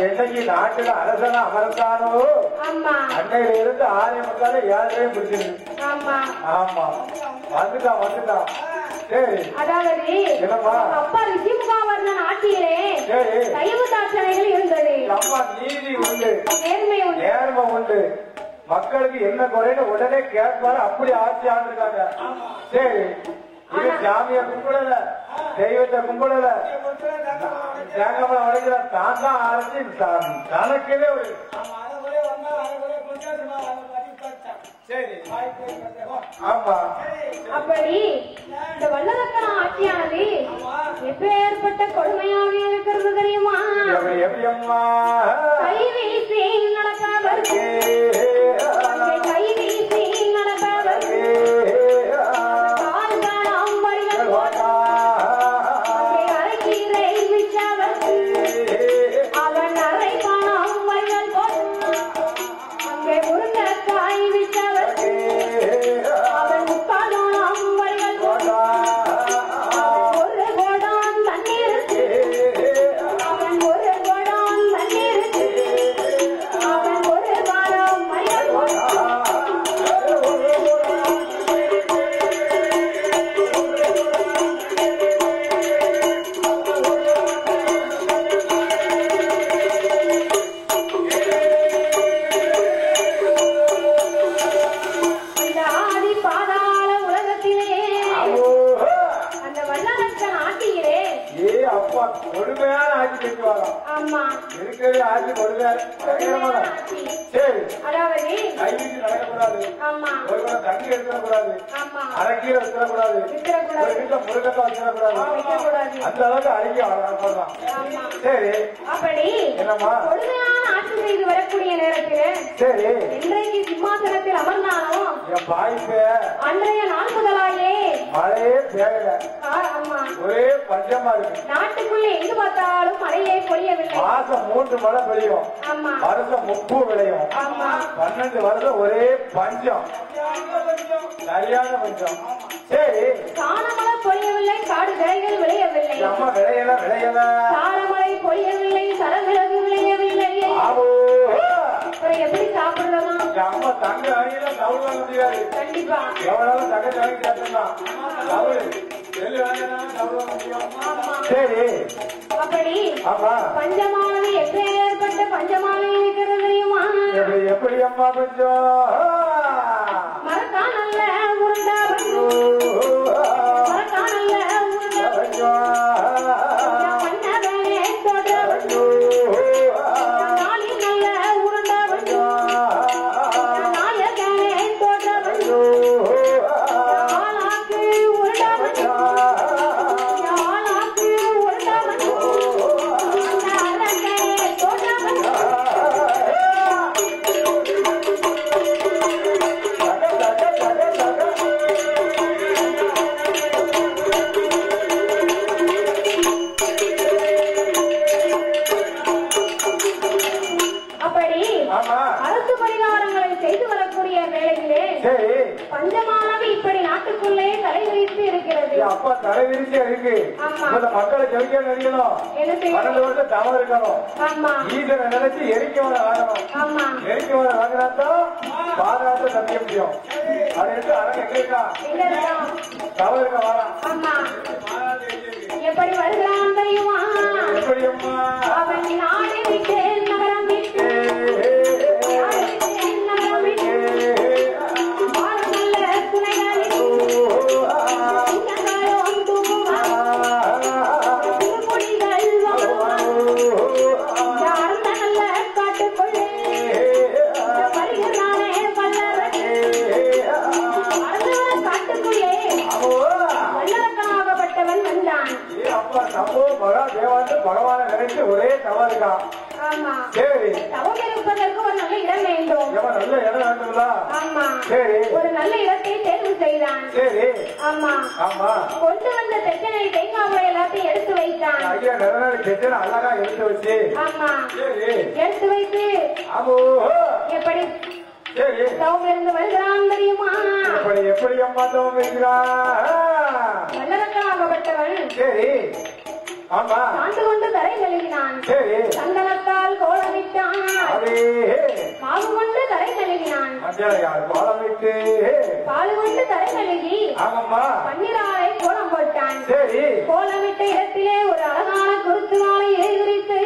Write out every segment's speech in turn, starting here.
என்னைக்கு நாட்டுல அரசன அமர்ந்தானோ அன்னையில இருந்து 6 7 பிடிச்சிருக்கு. ஆமா வந்துட்டான். சரி அதாவது அப்பா ரிஷிமுகாவர்ணன் ஆட்சியிலே சைவ தாட்சணைகள் இருந்தது. அம்மா நீதி உண்டு, நேர்மை உண்டு, மக்களுக்கு என்ன குறைன்னு உடனே கேட்பாரு. அப்படி ஆட்சி ஆண்டிருக்காங்க. சரி இது சாமிய கும்பிடல, தெய்வத்தை கும்பிடல, தேங்காமல வளைக்கிற தான் தான் ஆரம்பிச்சு தனக்கே ஒரு ஆமா. அப்படி இந்த வல்லரக்கன ஆட்சியானது எப்பேற்பட்ட கொடுமையாக இருக்கிறது தெரியுமா? எப்படி அம்மா கை வீசி நடப்பவர், கை வீசி நடப்பவர், வரக்கூடிய நேரத்தில் இன்றைக்கு சிம்மாசனத்தில் அமர்ந்தாலும் அன்றைய நாள் முதலாயே மழையே பெய்யல, ஒரே பஞ்சமா இருக்கு. நாட்டுக்குள்ள எங்கு பார்த்தாலும் மழையே பொழியவில்லை. மாசம் 3 மழை பெய்யும், வருஷம் 30 விளையும். 12 வருஷம் ஒரே பஞ்சம், சரியான பஞ்சம். சரி காணமழை பொழியவில்லை, காடு விளைகள் விளையவில்லை. அம்மா விளையல சாரமழை பொழியவில்லை, சரவிலகு விளையவில்லை. எப்படி சாப்பிடுறதா? அம்மா தங்க வாங்கினா தவுள் வாங்க முடியாது. கண்டிப்பா எவ்வளவு தங்கத்தை வாங்கி சாப்பிடலாம், தவுள் நெல் வாங்கினா தவுள் வாங்க முடியும். சரி அப்படி பஞ்சமானது எப்படி ஏற்பட்ட பஞ்சமான இருக்கிறது தெரியுமா? எப்படி அம்மா பஞ்சம்? மரக்கா நல்ல உருண்டா மரக்கா நல்ல உருண்டா பண்ணவே தொடர் நாளி நல்ல உருண்டா நாயகனே தொடர் ஆளாக்கு உருண்டா ஆளாக்கு உருண்டா அரசு பரிகாரங்களை செய்து வரக்கூடிய வேளையிலே பஞ்சமானது இப்படி நாட்டுக்குள்ளே தலைவிரித்து இருக்கிறது. அப்பா தலைவிரிச்சு இருக்கு. மக்களை ஜெயிக்க நினைக்கணும், 12 வருஷம் தவறு இருக்கணும். ஈசனை நினைச்சு எரிக்கவரை வாங்கணும். எரிக்கவரை வாங்கினாத்தான் பாராட்ட தப்பிக்க முடியும். அது எடுத்து அரங்க எங்க தவறு இருக்க வாரம் எப்படி வருகிறான் தெரியுமா? எப்படி அம்மா அவன் நாடு விட்டு நகரம் விட்டு துணைகளில் அப்பா சம்போ மகா தேவாந்து பகவானை நினைச்சு ஒரே தவா இருக்கான். ஆமா சரி தவம் இருப்பதற்கு ஒரு நல்ல இடம் வேண்டும். நல்ல இடம் வேண்டுங்களா? ஆமா சரி ஒரு நல்ல இடத்தை தேர்வு செய்தான். சரி ஆமா ஆமா கொண்டு வந்த தெச்சனை தேங்காவை எல்லாத்தையும் எடுத்து வைத்தான். ஐயா நிறைய தெச்சனை அழகா எடுத்து வச்சு ஆமா சரி எடுத்து வைத்து ஆமோ எப்படி சரி தவம் இருந்து வருகிறான் தெரியுமா? எப்படி அம்மா தவம் இருக்கிறான்? வல்லரக்காகப்பட்டவன் சரி ஆமா ஆண்டு கொண்டு தரை கழுவினான். சரி சந்தனத்தால் கோலமிட்டான். மாவு கொண்டு தரை கழுவினான். கோலமிட்டு பால் கொண்டு தரை கழுவி ஆமாம்மா பன்னிராலை கோலம் போட்டான். சரி கோலமிட்ட இடத்திலே ஒரு அழகான குருத்து மாலை இலைகுறித்து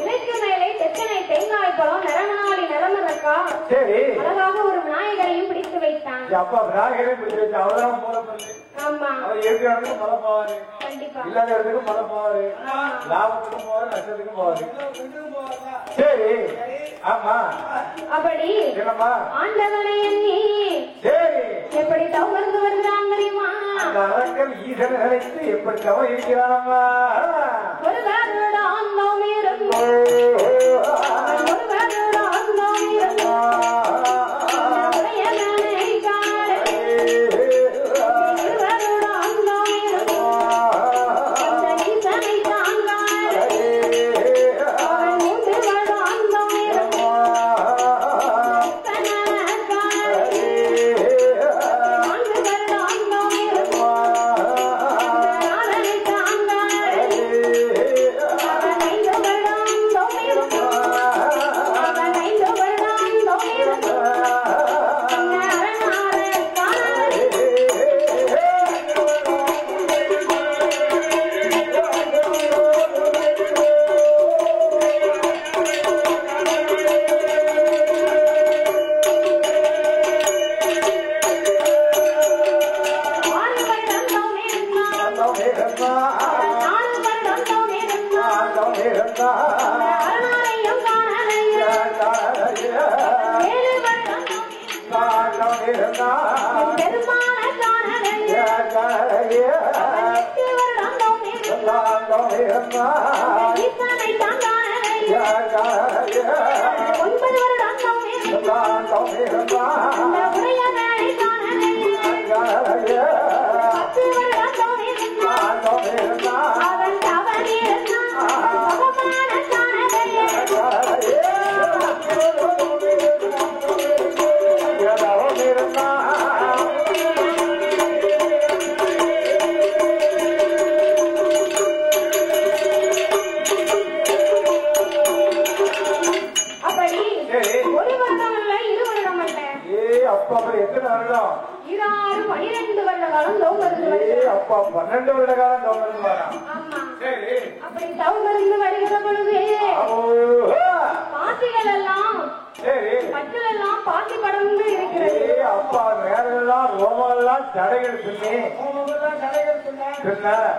இலைக்கு மேலே தெச்சனை தேங்காய் பழம் நிறநாளி நிறமரக்கா சரி அழகாக ஒரு விநாயகரையும் பிடித்து வைத்தான். அப்பா விநாயகரையும் பிடித்து வச்சு அவதான் போல பண்ணி ஆமா அவர் இருக்கிற இடத்துக்கு மழை போவாரு, கண்டிப்பா இல்லாத இடத்துக்கு மழை போவாரு, லாபத்துக்கும் போவாரு நஷ்டத்துக்கும் போவாரு. சரி ஆமா அப்படி என்னம்மா ஆண்டவனை எண்ணி சரி எப்படி தவறு வருகிறான் தெரியுமா? அந்த அரக்கன் ஈசனை நினைத்து எப்படி தவம் இருக்கிறானம்மா? ஒரு வேறோட ஆன்மாவும் இருக்கும். ஒரு வேறோட ஆன்மாவும் இருக்கும்.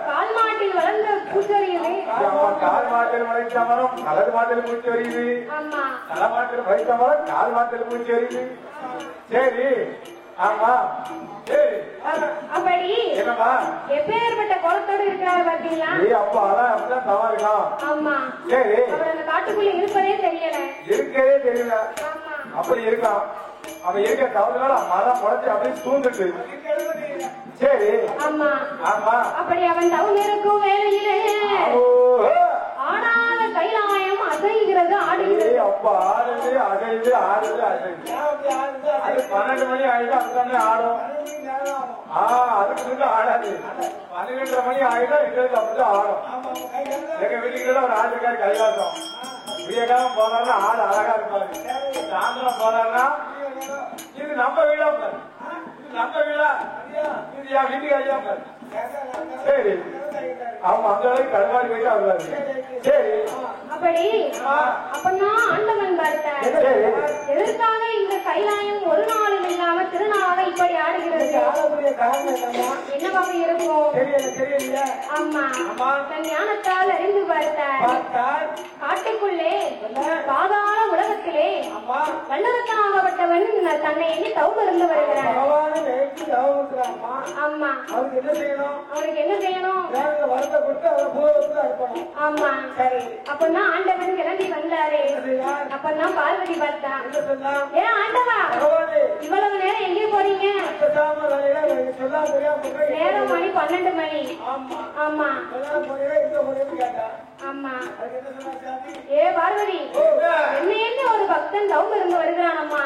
கால்மாட்டில் வளர்ந்த பூச்செடிகளே கால்மாட்டில் வளைத்த மரம் கலது மாட்டில் பூச்சி வருது. தலைமாட்டில் வளைத்த மரம் கால் மாட்டில் பூச்சி வருது. சரி ஆமா சரி அப்படி என்னமா எப்பேற்பட்ட குளத்தோடு இருக்கிறாரு பாத்தீங்களா? அப்பா அதான் அப்படிதான் தவா இருக்கான். ஆமா சரி அவர் அந்த காட்டுக்குள்ள இருப்பதே தெரியல. இருக்கவே தெரியல. அப்படி இருக்கான். அவன் இருக்க தவறுனால மரம் முளைச்சு அப்படியே தூந்துட்டு. சரி ஆமா ஆமா அப்படி அவன் தவம் இருக்கும் வேலையிலே ஆடாத கைலாயம் அசைகிறது ஆடுகிறது. அப்பா ஆடுது அசைது ஆடுது அசைது அது 12 மணி ஆயிடும் அதுதானே ஆடும். அதுக்கு ஆடாது 12:30 மணி ஆயிடும் எங்களுக்கு அப்படிதான் ஆடும். எங்க வீட்டுக்கு ஒரு ஆடுக்காரு கைலாசம் வியகாலம் போனாருன்னா ஆடு அழகா இருப்பாரு. சாயந்தரம் போனாருன்னா இது நம்ம வீடா பாரு, இது நம்ம வீடா, இது என் வீட்டுக்கு ஐயா பாரு. சரி அவங்க அந்த அளவுக்கு கடுமாடி போயிட்டு வருவாரு. சரி அப்படி அப்பதான் ஆண்டவன் பார்த்தார் எதற்காக இந்த கைலாயம் ஒரு நாளும் இல்லாம திருநாளாக இப்படி ஆடுகிறது. என்னவாக இருக்கும்? ஆமா தன் ஞானத்தால் அறிந்து பார்த்தார். காட்டுக்குள்ளே பாதாள உலகத்திலே வல்லரசனாகப்பட்டவன் தன்னை எண்ணி தவம் இருந்து வருகிறார். ஆமா அவருக்கு என்ன செய்யணும்? வரத்தை கொடுத்து அவர் பூலோகத்துல அனுப்பணும். ஆமா சரி. அப்பதான் ஆண்டவன் கிளம்பி வந்தாரு. அப்பதான் பார்வதி பார்த்தா. ஏன் ஆண்டவா இவ்வளவு நேரம் எங்கே போறீங்க? நேரம் மணி 12 மணி. ஆமா ஆமா. ஏ பார்வதி என்ன ஒரு பக்தன் தவம் இருந்து வருகிறானம்மா.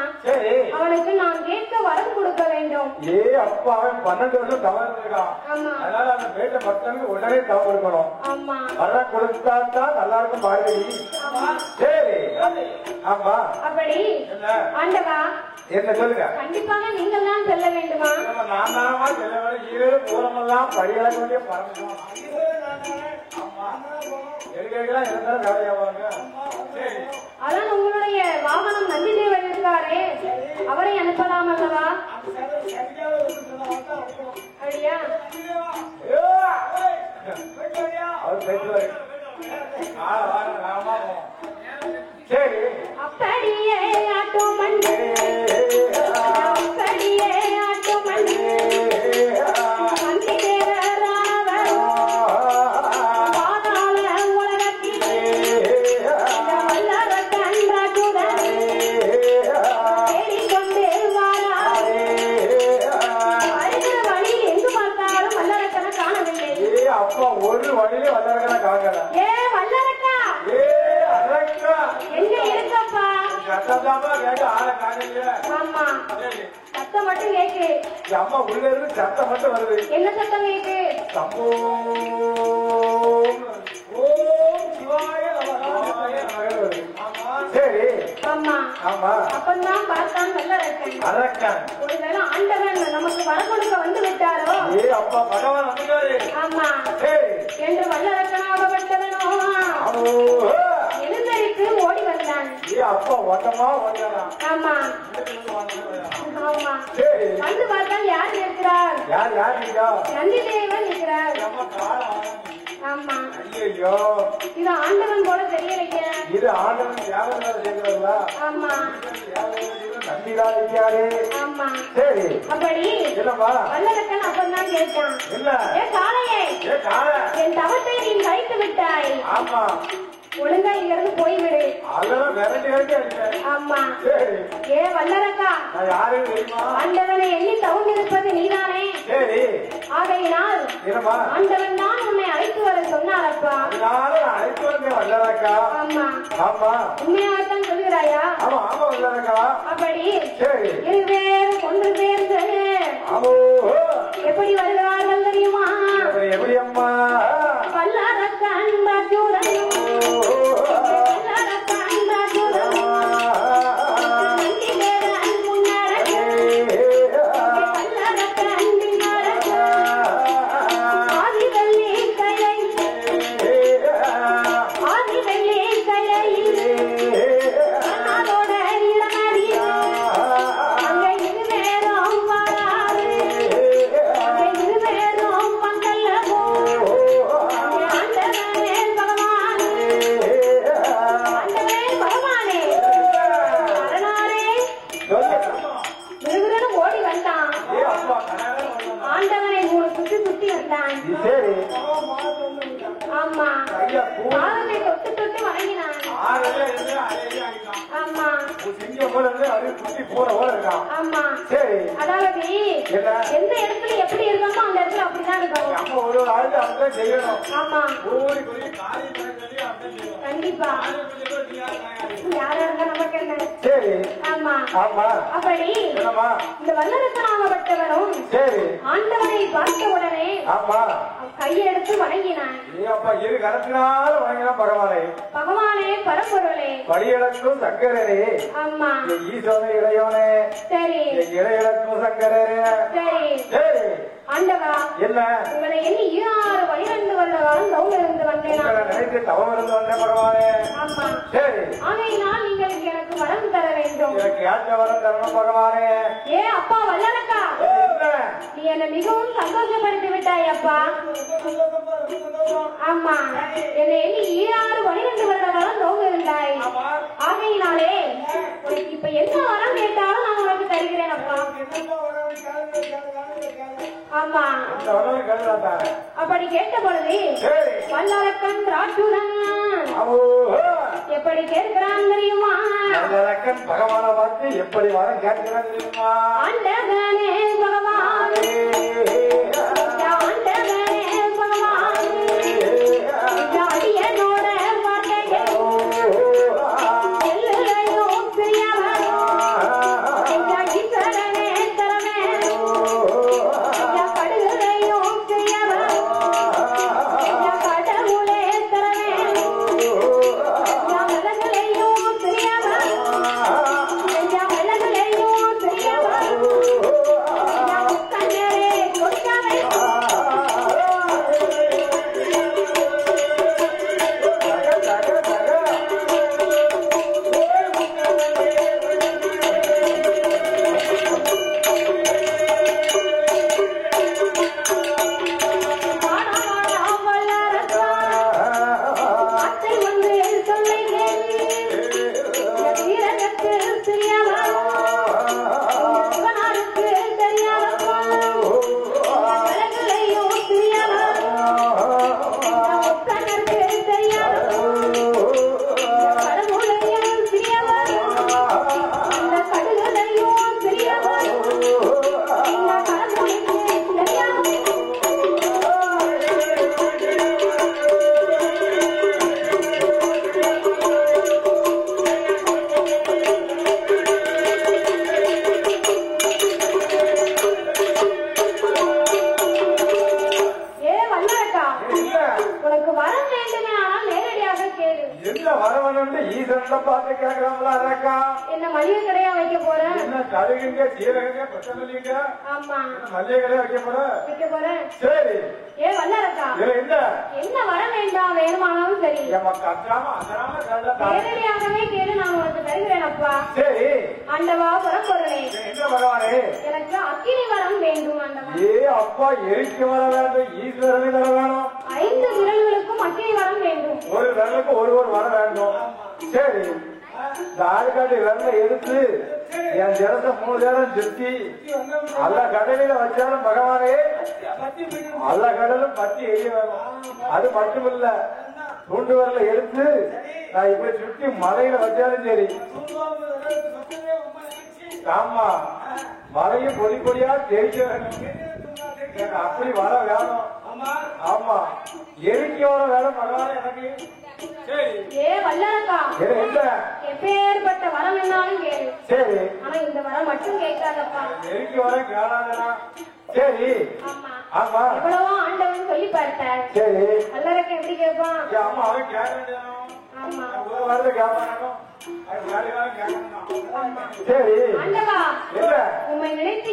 அவனுக்கு நான் கேட்க வரம் கொடுக்க வேண்டும். ஏ அப்பா அவன் 12 வருஷம் தவம் இருக்கான். அதனால அந்த பேட்ட பக்தனுக்கு உடனே தவம் இருக்கணும். ஆமா வரம் கொடுத்தா தான் நல்லா இருக்கும் பார்வதி. சரி ஆமா. அப்படி ஆண்டவா என்ன சொல்லுங்க. கண்டிப்பாக நீங்கள் தான் செல்ல வேண்டுமா? நான் தானமா செல்ல வேண்டும். ஈரோடு பூரமெல்லாம் படிகளக்க வேண்டிய பரமசிவம். எல்லாம் இருந்தாலும் வேலையாவாங்க. அதான் உங்களுடைய வாகனம் நந்திதேவன் இருக்காரே அவரை அனுப்பலாம் அல்லவா? அப்படியா? அவர் பேசுவாரு. சரி அப்படியே ஆட்டோ மண்ணு அப்படியே ஆட்டோ மண்ணு ஒரு வழியில வல்லரக்கனை காணல. ஏ வல்லரக்கா எங்க இருக்கப்பா? சத்தமா கேட்டு ஆளை காணல. ஆமா சத்தம் மட்டும் கேக்கு. அம்மா உள்ள இருந்து சத்தம் மட்டும் வருது. என்ன சத்தம் கேக்கு? சம்போ ஓம் சிவாய நமः. சரி ஆமா ஆமா. அப்பதான் பார்த்தான் வல்லரக்கன். அரக்கன் ஒருவேளை ஆண்டவன் நமக்கு வரம் கொடுக்க வந்து விட்டாரோ? ஏ அப்பா பகவான் வந்துட்டாரு. ஆமா சரி என்று வல்லரக்கனாகப்பட்டவனோ எழுந்தரித்து ஓடி வந்தான். ஏ அப்பா ஓட்டமா ஓடினான். ஆமா ஆமா. சரி வந்து பார்த்தால் யார் இருக்கிறார்? யார் யார் இருக்கா? நந்திதேவன் இருக்கிறார். ஆமா ஐயோ இது ஆண்டவன் போல தெரியலைங்க. இது ஆண்டவன் வியாபாரம் செய்கிறதா? ஆமா நம்பிதா இருக்காரு. ஆமா சரி அப்படி இல்லப்பா வல்லரக்கன் அப்பதான் கேட்டான். இல்ல ஏ காளையே ஏ காள என் தவத்தை நீ கழித்து விட்டாய். ஆமா ஒழுங்கா இங்க இருந்து போய்விடு. அதெல்லாம் விரட்டி விரட்டி அடிச்சேன். ஆமா சரி ஏ வல்லரக்கா நான் யாரும் தெரியுமா? ஆண்டவனை எண்ணி தவம் இருப்பது நீதானே. சரி ஆகையினால் என்னமா ஆண்டவன் தான் உன்னை அழைத்து வர சொன்னாரப்பா. அதனால நான் அழைத்து வந்தேன் வல்லரக்கா. ஆமா ஆமா உண்மையாகத்தான் சொல்லுகிறாயா? ஆமா ஆமா வல்லரக்கா. அப்படி சரி 2 பேர் 1 பேர் ஆமோ எப்படி வருகிறார்கள் தெரியுமா? எப்படி அம்மா? வல்லரக்கன் பாஜூரன் வல்லரக்கன் பாஜூரன் நந்திதேவன் முன்னரே வல்லரக்கன் பின்னரே ஆதிவள்ளி கைலை ஆதிவள்ளி கைலை அதோட இளமதி அங்கே 2 பேரும் வராது. அங்கே 2 பேரும் பந்தல்ல போ. ஆண்டவனே பகவானே ஆண்டவனே பகவானே அரணாரே விறுவிறுன்னு ஓடி வந்தான். ஆண்டவனை 3 சுத்தி சுத்தி வந்தான். சரி ஆமா பாதத்தை தொட்டு தொட்டு வணங்கினான். ஆமா சிங்கம் போல இருந்து அது குட்டி போற போல இருக்கான். ஆமா சரி அதாவது என்ன? எந்த இடத்துல எப்படி இருக்கோமோ அந்த இடத்துல அப்படிதான் இருக்கும். நம்ம ஒரு ஆளுக்கு அப்படிதான் செய்யணும். ஆமா ஓடி போய் காரியம் பண்ணி அப்படிதான் செய்யணும். கண்டிப்பா யாரா இருந்தா நமக்கு என்ன? சரி ஆமா ஆமா அப்படி என்னம்மா? இந்த வல்லரசனாகப்பட்டவனும் சரி ஆண்டவனை பார்த்த உடனே ஆமா கையெடுத்து வணங்கினான். அப்பா இரு கரத்தினால வணங்கினா பகவானே பகவானே பரம்பொருளே படியளக்கும் சங்கரரே ஆமா ஈசோனை இளையோனே சரி இளையளக்கும் சங்கரரே. சரி சரி ஆண்டவா என்ன உங்களை எண்ணி 12 வருட காலம் தவம் இருந்து வந்தேன். உங்களை நினைத்து தவம் இருந்து வந்தேன் பகவானே. ஆமா சரி ஆகையினால் நீங்கள் எனக்கு வரம் தர வேண்டும். எனக்கு ஏற்ற வரம் தரணும் பகவானே. ஏ அப்பா வல்லரக்கா என்ன? நீ என்னை மிகவும் சந்தோஷப்படுத்தி விட்டாய் அப்பா. ஆமா என்னை எண்ணி 12 வருட காலம் தவம் இருந்தாய். ஆகையினாலே உனக்கு இப்ப என்ன வரம் கேட்டாலும் நான் உனக்கு தருகிறேன் அப்பா. ஆமா. அப்படி கேட்ட பொழுது வல்லரக்கன் ராட்டுடன் எப்படி கேட்கிறான் தெரியுமா? பகவான பார்த்து எப்படி வர கேட்கிறான் தெரியுமா? ஆண்டவனே பகவான், ஆண்டவனே பகவான், அடியனோட வார்த்தைகள் எல்லையும் பெரியவன், ஈஸ்வரனே தரமே படுகளையும் பெரியவன், கடவுளே தரமே மலர்களையும் பெரியவன், மலர்களையும் பெரியவன், கண்ணரே கொண்டவன். என்ன மளிகை கடையா வைக்க போறேன்? என்ன கடுகுங்க சீரகங்க கொத்தமல்லிங்க? ஆமா. மளிகை கடையா வைக்க போறேன். சரி. ஏ வல்லரக்கா, என்ன வர வேண்டாம், வேணுமானாலும் சரி நேரடியாகவே கேளு, நான் உனக்கு தருகிறேன் அப்பா. சரி. ஆண்டவா பரம்பொருளே, என்ன பகவானே, எனக்கு அக்கினி வரம் வேண்டும் ஆண்டவா. அப்பா எரிக்க வர வேண்டும், ஈஸ்வரனை வர வேணும். 5 விரல்களுக்கும் அக்கினி வரம் வேண்டும். ஒரு விரலுக்கு ஒரு வர வேண்டும். சரி. இந்த ஆள்காட்டி விரல எடுத்து என் ஜலத்தை 3 நேரம் சுத்தி அல்ல கடலில வச்சாலும் பகவானே அல்ல கடலும் பத்தி எரிய வேணும். அது மட்டும் இல்ல, துண்டு விரல எடுத்து நான் இப்படி சுத்தி மலையில வச்சாலும் சரி. ஆமா, மலையும் பொடி பொடியா தெரிக்க வேணும். எனக்கு அப்படி வர வேணும். ஆமா, எரிக்க வர வேணும் பகவானே எனக்கு. ஏ வல்லரக்கா, எப்பேற்பட்ட வரம் என்னாலும் கேளு. சரி. ஆனா இந்த வரம் மட்டும் கேட்காதப்பா. எரிக்க வர கேளாதா? சரி. ஆமா, எவ்வளவோ ஆண்டவன் சொல்லி பார்த்தார். சரி. வல்லரக்கா எப்படி கேட்பான்? ஆமா, அவன் கேட்க. ஆமா, ஒரு வாரத்தை கேட்பானோ. சரி. ஆண்டவா, உண்மை நினைத்து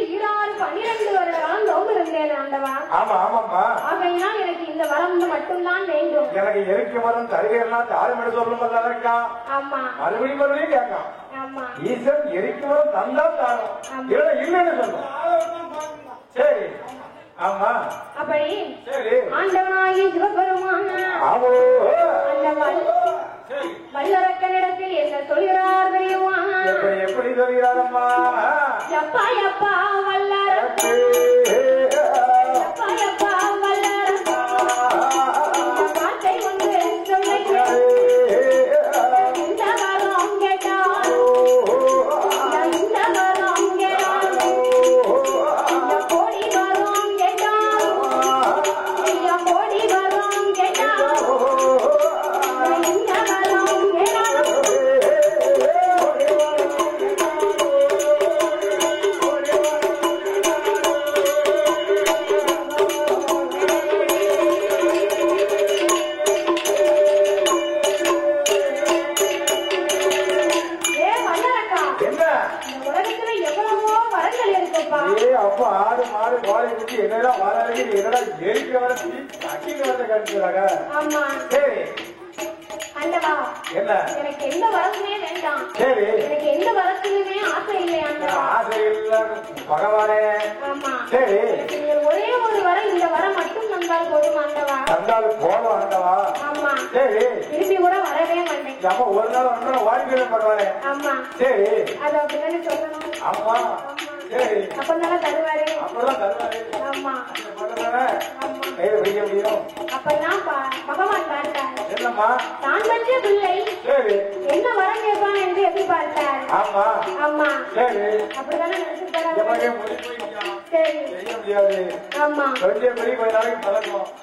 12 வருட காலம் நோம்பு இருந்தேன் ஆண்டவா. ஆமா, ஆமாம்மா. ஆகையினால் எனக்கு இந்த வரம் மட்டும்தான் வேண்டும். எனக்கு எரிக்க வரம் தருகையெல்லாம் தாழ்மையோட சொல்லும் இருக்கா? ஆமா. மறுபடியும் கேட்கான். ஆமா. ஈசன் எரிக்க வரம் தந்தா தாரும், இல்லைன்னு சொல்லும். சரி. ஆமா. அப்படி சரி. ஆண்டவனாகி சிவபெருமான வல்லரக்கனிடத்தில் என்ன சொல்கிறார் தெரியுமா? எப்படி சொல்கிறாரம்மா? எப்பா எப்பா வல்லரக்கு, எப்பா எப்பா வல்லரக்கு, வார்த்தை ஒன்று சொல்லுங்கள். இந்த வரம் கேட்டால், இந்த வரம் கேட்டால், இந்த கோடி வரம் கேட்டால், இந்த கோடி வரம் கேட்டால், இந்த வரம் கேட்டால். அப்பா ஆடு மாடு கோழை குட்டி என்னடா வராது, என்னடா எரிக்க வர அக்கிங்க வர கட்டுறாங்க. சரி. என்ன? எனக்கு எந்த வரத்துமே வேண்டாம். சரி. எனக்கு எந்த வரத்துலயுமே ஆசை இல்லையா? ஆசை இல்ல பகவானே. ஆமா. சரி. ஒரே ஒரு வரம், இந்த வரம் மட்டும் தந்தால் போதும் ஆண்டவா. தந்தால் போதும் ஆண்டவா. ஆமா. சரி. திரும்பி கூட வரவே மாட்டேன். நம்ம ஒரு நாள் வாடிக்கை பகவானே. ஆமா. சரி. அது அப்படின்னு சொல்லணும். ஆமா. அப்பதான் தருவாரு. ஆமா அப்பதான் பகவான் பார்த்தார். தான் பெற்ற பிள்ளை என்ன வரம் கேட்பான் என்று எதிர்பார்த்தார். ஆமா அப்படித்தானே நினைச்சிருக்காரு. சரி ஆமா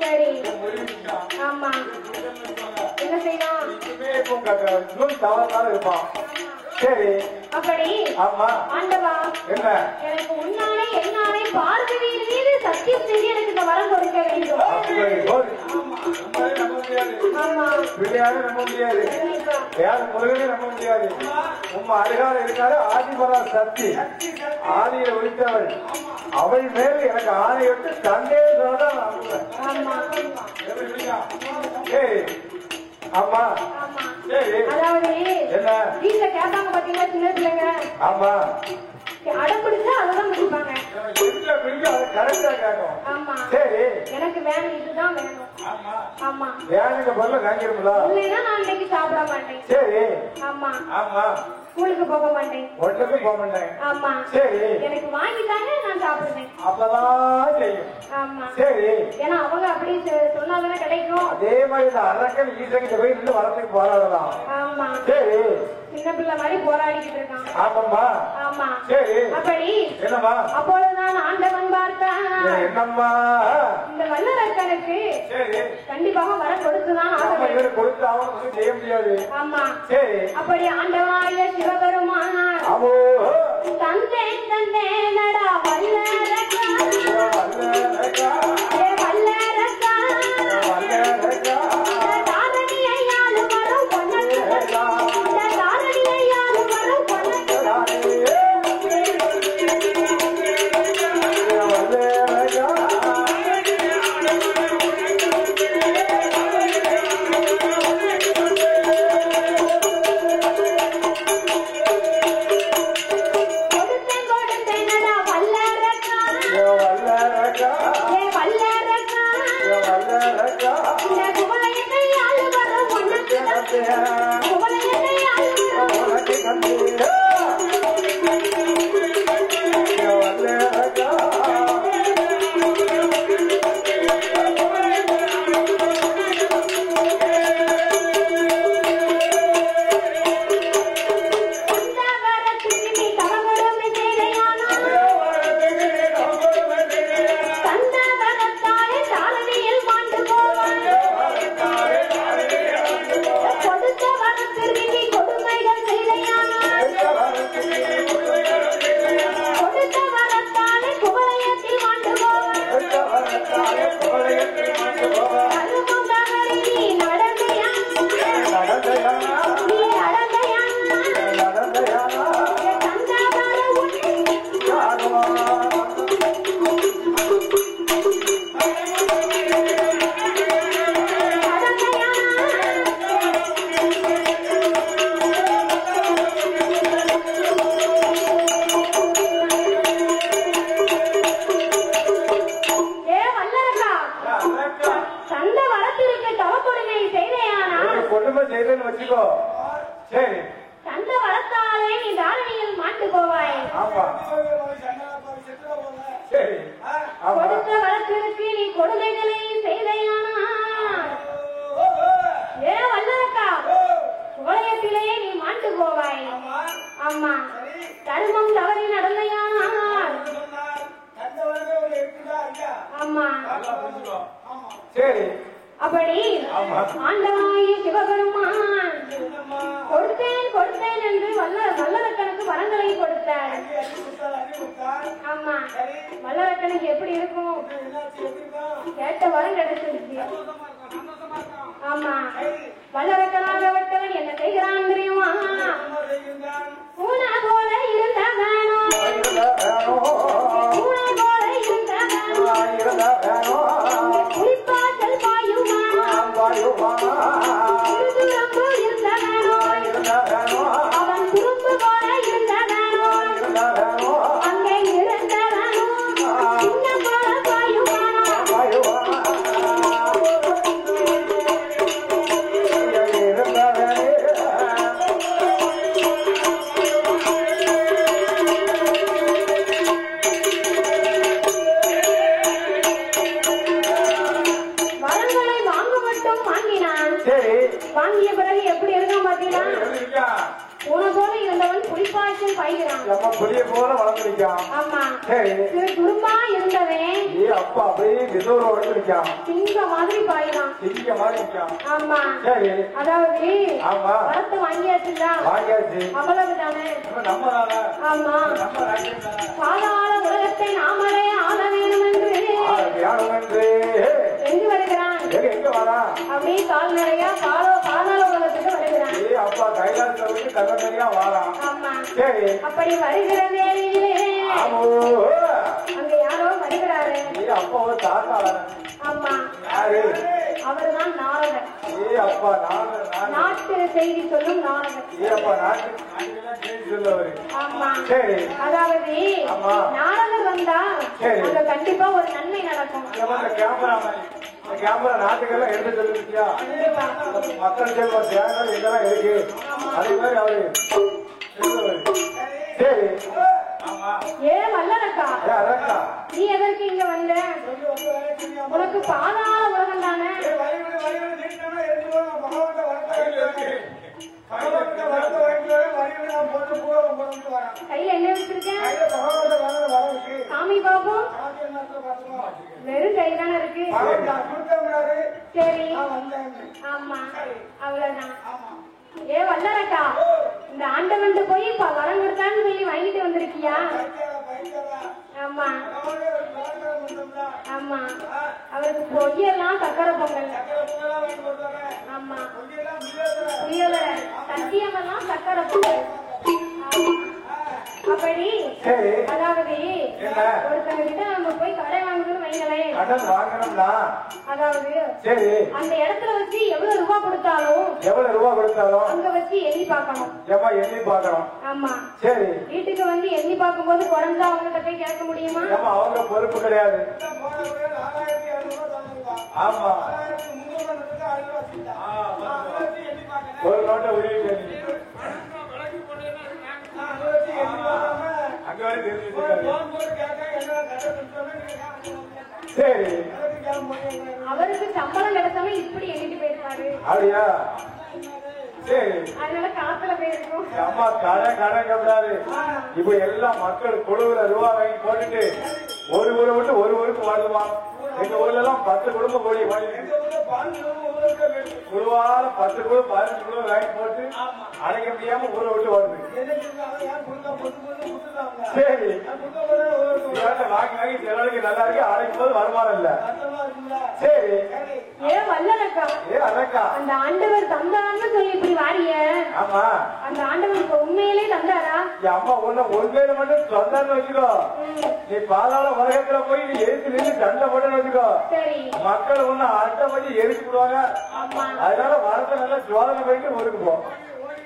சரி ஆமா என்ன செய்யலாம். சரி அப்படி ஆண்டவா எனக்கு உன்னாலே என்னாலே பார்வதியின் மீது சத்தியம் செய்து எனக்கு இந்த வரம் கொடுக்க வேண்டும். பிள்ளையாக நம்ப முடியாது, யாரும் முருகனே நம்ப முடியாது. உங்க அருகால இருக்காரு ஆதிபரா சக்தி, ஆதியில ஒழித்தவள். அவள் மேல் எனக்கு ஆணையிட்டு சந்தேகம் தான் ஆமா அதாவது என்ன வீட்டுல கேட்டாங்க பாத்தீங்களா சின்ன பிள்ளைங்க. ஆமா அடம் பிடிச்சா அதெல்லாம் பிடிப்பாங்க. கரெக்டா கேட்கும். ஆமா சரி எனக்கு வேணும் இதுதான் வேணும். ஆமா வேணுங்க பொருளை வாங்கிருங்களா இல்லைன்னா நான் இன்னைக்கு சாப்பிட மாட்டேன். சரி ஆமா ஆமா ஸ்கூலுக்கு போக மாட்டேன். ஒன்றுக்கும் போக மாட்டேன். ஆமா சரி எனக்கு வாங்கிட்டாங்க நான் சாப்பிடுவேன். அப்பதான் செய்யும். ஆமா சரி ஏன்னா அவங்க அப்படி சொன்னாதானே கிடைக்கும். அதே மாதிரி இந்த அரக்கன் ஈசங்கிட்ட போய் நின்று வரத்துக்கு போராடலாம். ஆமா சரி சின்ன பிள்ளை மாதிரி போராடிக்கிட்டு இருக்கான். ஆமாம்மா ஆமா சரி அப்படி என்னம்மா அப்பொழுதுதான் ஆண்டவன் பார்த்தான். என்னம்மா இந்த வல்லரக்கனுக்கு கண்டிப்பாக வர கொடுத்துதான் கொடுத்து அவனுக்கு செய்ய முடியாது. ஆமா சரி அப்படி ஆண்டவனாய சிவபெருமானார் தந்தேன் தந்தேன் நடா வல்லரக்கா வல்லரக்கா அப்படி ஆண்டவனாகிய சிவபெருமான் கொடுத்தேன் கொடுத்தேன் என்று வல்லரக்கனுக்கு வரங்களை கொடுத்தார். ஆமா வல்லரக்கனுக்கு எப்படி இருக்கும்? கேட்ட வரம் கிடைச்சிருச்சு. ஆமா வல்லரக்கனாகப்பட்டவன் என்ன செய்கிறான் தெரியுமா? பூனை போல இருந்த வேணும், பூனை போல இருந்த வேணும், குறிப்பாற்றல் பாயுமா, திருதுரம்பு இருந்த வேணும், அவன் குறும்பு போல இருந்த வேணும், அங்கே இருந்த வேணும், சின்ன போல பாயுமா. சரி. வாங்கிய பிறகு எப்படி இருக்கான் பாத்தீங்களா? உன போல இருந்தவன் புலிப்பாய்ச்சல் பயிரான். நம்ம புலிய போல வளர்ந்துருக்கான். ஆமா. சரி. சிறு குறும்பா இருந்தவன் அப்பா அப்படியே விதூர வளர்ந்துருக்கான். சிங்க மாதிரி பாயிரான். சிங்க மாதிரி இருக்கான். ஆமா. சரி. அதாவது ஆமா வரத்து வாங்கியாச்சுங்களா? வாங்கியாச்சு. அவ்வளவுதானே? நம்ம தானே. ஆமா. பாதாள உலகத்தை நாமளே ஆள வேணும் என்று எங்கு வருகிறான்? எங்க வரா? அப்படியே கால்நடையா பாதாள உலகத்துக்கு வருகிறான். அப்பா கைலாசத்துக்கு கல்வனையா வாரான். ஆமா. சரி. அப்படி வருகிற வேளையிலே அங்க யாரோ வருகிறாரு. அப்பா ஒரு தாத்தா வர. ஆமா. யாரு? அவர்தான் நாரதர். அப்பா நாட்டு செய்தி சொல்லும் நாரதர். அப்பா நாட்டு செய்தி சொல்லவரு. ஆமா. சரி. அதாவது நாரதர் வந்தா அங்க கண்டிப்பா ஒரு நன்மை நடக்கும். கேமரா நாட்டுக்கெல்லாம் எடுத்து சொல்லிருக்கியா? மக்கள் செல்வ தியாகங்கள் இதெல்லாம் இருக்கு. அதே மாதிரி அவரு சரி. ஏன் வல்லரக்கா? நீ எதற்கு இங்க வந்த? உனக்கு பாதாள உலகம் தானே? கையில என்ன வச்சிருக்கேன்? சாமி பாப்போம். வெறும் கைதானே இருக்கு. சரி. ஆமா அவ்வளவுதான். ஏ வல்லரக்கா, இந்த ஆண்டவன் போய் வரம் கொடுத்தான்னு சொல்லி வாங்கிட்டு வந்திருக்கியா? ஆமா ஆமா. அவருக்கு பொய்யெல்லாம் சக்கரை பொங்கல். ஆமா. புரியல. சத்தியமெல்லாம் சக்கரை பொங்கல். அப்படி அதாவது ஒருத்தங்க கிட்ட நம்ம போய் கடை வாங்கணும்னு வைங்களேன். அதாவது அந்த இடத்துல வச்சு எவ்வளவு ரூபாய் கொடுத்தாலும் அங்க வச்சு எண்ணி பார்க்கணும். ஆமா. சரி. வீட்டுக்கு வந்து எண்ணி பார்க்கும் போது குறைஞ்சா அவங்ககிட்ட போய் கேட்க முடியுமா? அவங்க பொறுப்பு கிடையாது. ஆமா. ஒரு நோட்டை உதவி சரி. அவருக்கு சம்பளம் கிடைச்சாலும் இப்படி எண்ணிட்டு போயிருக்காரு. அப்படியா? சரி. அதனால காத்துல போயிருக்கும். அம்மா கடை கப்படாது. இப்ப எல்லா மக்கள் குழுவுல ரூபா வாங்கி போட்டுட்டு ஒரு ஊரை விட்டு ஒரு ஊருக்கு வாழுமா? எங்க ஊர்ல எல்லாம் 10 குடும்பம் கூடி குழுவால 10 குழு 15 குழு வாங்கி போட்டு அடைக்க முடியாம ஊரை விட்டு வருது. சரி. வாங்கி வாங்கி செலவழிக்க நல்லா இருக்கு. அடைக்கும் போது வருமானம் இல்ல. சரி. ஏன் வல்லரக்கா? அந்த ஆண்டவர் தந்தான்னு சொல்லி இப்படி வாரிய. ஆமா. அந்த ஆண்டவர் இப்ப உண்மையிலே தந்தாரா? அம்மா உன்ன உண்மையில மட்டும் சொந்தான்னு வச்சுக்கோ. நீ பாதாள உலகத்துல போய் நீ எரிச்சு நின்று சண்டை போட்டன்னு வச்சுக்கோ. சரி. மக்கள் ஒண்ணு அட்டை பண்ணி எரிச்சு விடுவாங்க. அதனால வரத்தை நல்லா சோதனை போயிட்டு ஊருக்கு போ.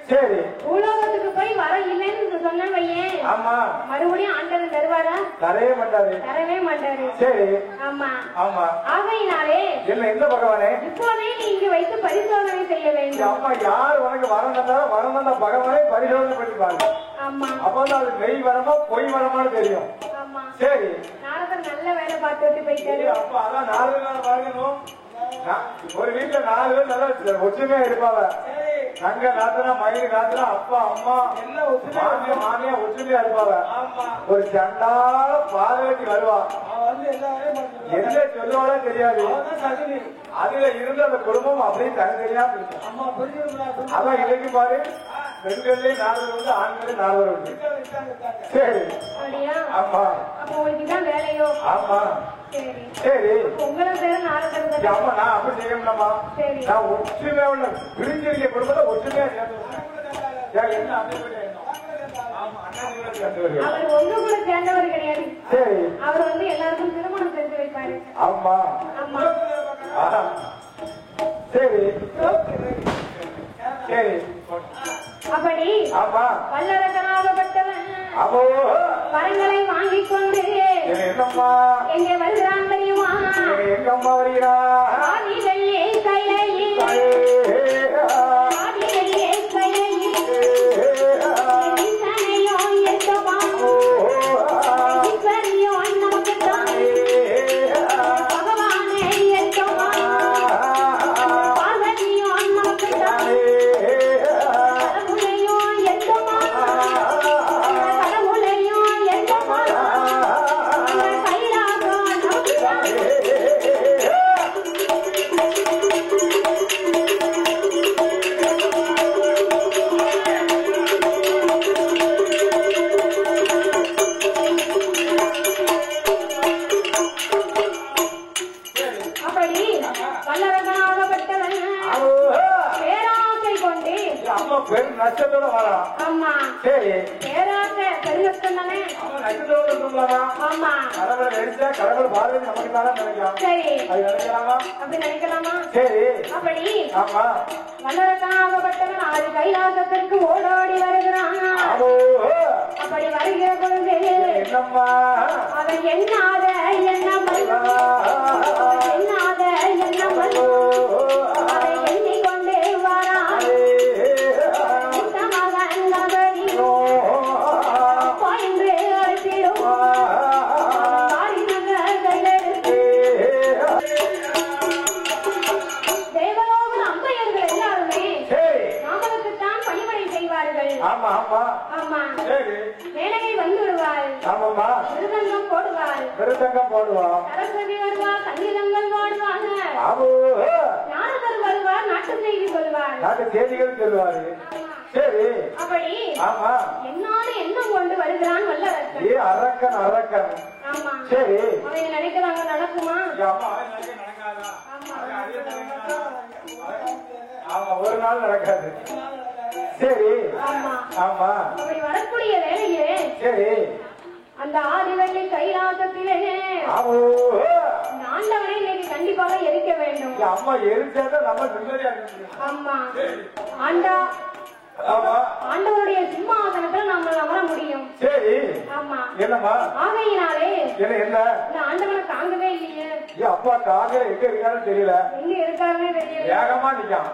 சரி. பூலோகத்துக்கு போய் வர இல்லைன்னு சொன்ன பையன். ஆமா. மறுபடியும் ஆண்டவர் தருவாரா? தரவே மாட்டாரு. சரி. ஆமா ஆமா. ஆகையினாலே என்ன எந்த பகவானே இப்போதே நீ இங்க வைத்து பரிசோதனை செய்ய வேண்டும். அம்மா யார் உனக்கு வரம் தந்தா பகவானே பரிசோதனை பண்ணிப்பாங்க. ஆமா. அப்பதான் அது மெய் வரமா பொய் வரமான்னு தெரியும். ஆமா. சரி. நாரதர் நல்ல வேலை பார்த்துட்டு போயிட்டாரு. அப்ப அதான் 4 நாள் பாருங்கணும். ஒரு வீட்டுல 4 பேர் நல்லா ஒற்றுமையா இருப்பாங்க. தங்க நாத்தனா மயில் நாத்தனா அப்பா அம்மா மாமியா ஒற்றுமையா இருப்பாங்க. ஒரு சண்டால பாதகத்தி வருவா. என்ன சொல்லுவாளோ தெரியாது. அதுல இருந்து அந்த குடும்பம் அப்படியே தனித்தனியா பிடிக்கும். அதான் இன்னைக்கு பாரு பெண்கள்லயும் 4 உண்டு, ஆண்களே 4 உண்டு. சரி. ஆமா. அப்ப உங்களுக்கு தான் வேலையோ? ஆமா. சரி. உங்களை பேரு நாரதர். ஆமா. நான் அப்படி செய்யணும்மா. நான் ஒற்றுமையா உள்ள பிரிஞ்சிருக்க குடும்பத்தை ஒற்றுமையா என்ன அவர் ஒன்று கூட சேர்ந்தவர் கிடையாது. சரி. அவர் வந்து எல்லாருக்கும் திருமணம் செஞ்சு வைப்பாரு. ஆமா. ஆமா. சரி. சரி. அப்படி வல்லரசனாகப்பட்டவன் வரங்களை வாங்கிக் கொண்டு எங்கே வருகிறான் தெரியுமா? எங்கம்மா வருகிறா? ஆதிகளே கைலையில் ஈசனையோ எட்டவா ஈஸ்வரியோ நமக்குத்தான் பகவானே எட்டவா பார்வதியோ பெரும் நஷ்டத்தோட வரான். ஆமா சரி பேராக பெருநஷ்டம் தானே. நஷ்டத்தோட சொல்லலாமா? ஆமா கடவுளை நினைச்சா கடவுள் பார்வை நமக்கு தானே நினைக்கலாம். சரி அது நினைக்கலாமா? அப்படி நினைக்கலாமா? சரி அப்படி ஆமா வல்லரசனாகப்பட்டவன் ஆதி கைலாசத்திற்கு ஓடோடி வருகிறான். அப்படி வருகிற பொழுது என்னம்மா அவன் எண்ணாத எண்ணமல் எண்ணாத எண்ணமல் அதை எண்ணிக்கொண்டு வரான். மகன் நபரி என்று அழைத்திடும் தேவலோக அம்பையர்கள் எல்லாருமே நாமளுக்குத்தான் பணிபடை செய்வார்கள். ஆமா ஆமா ஆமா சரி மேலகை வந்து விடுவாள். ஆமாம்மா மிருதங்கம் போடுவாள். மிருதங்கம் போடுவான். சரஸ்வதி வருவார். சங்கீதங்கள் பாடுவாங்க. ஆமா நாரதர் வருவார். நாட்டு செய்தி சொல்வார். நாட்டு செய்திகள் சொல்லுவாரு. சரி அப்படி ஆமா என்னால எண்ணம் கொண்டு வருகிறான் வல்லரசன். ஏ அரக்கன் அரக்கன். ஆமா சரி அவங்க நினைக்கிறாங்க நடக்குமா? அம்மா நடக்காதா? ஆமா ஒரு நாள் நடக்காது. சரி ஆமா ஆமா அப்படி வரக்கூடிய வேலையிலே சரி அந்த ஆதிவள்ளி கைலாசத்திலே ஆண்டவனை இன்னைக்கு கண்டிப்பாக எரிக்க வேண்டும். அம்மா எரிச்சாதான் நம்ம நிம்மதியா இருக்க. ஆமா ஆண்டவருடைய சிம்மாசனத்துல நம்ம அமர முடியும். சரி ஆமா என்னம்மா ஆகையினாலே என்ன இந்த ஆண்டவனை தாங்கவே இல்லையே. அப்பா காங்க எங்க இருக்காருன்னு தெரியல. எங்க இருக்காருன்னே தெரியல. வேகமா நிக்கான்.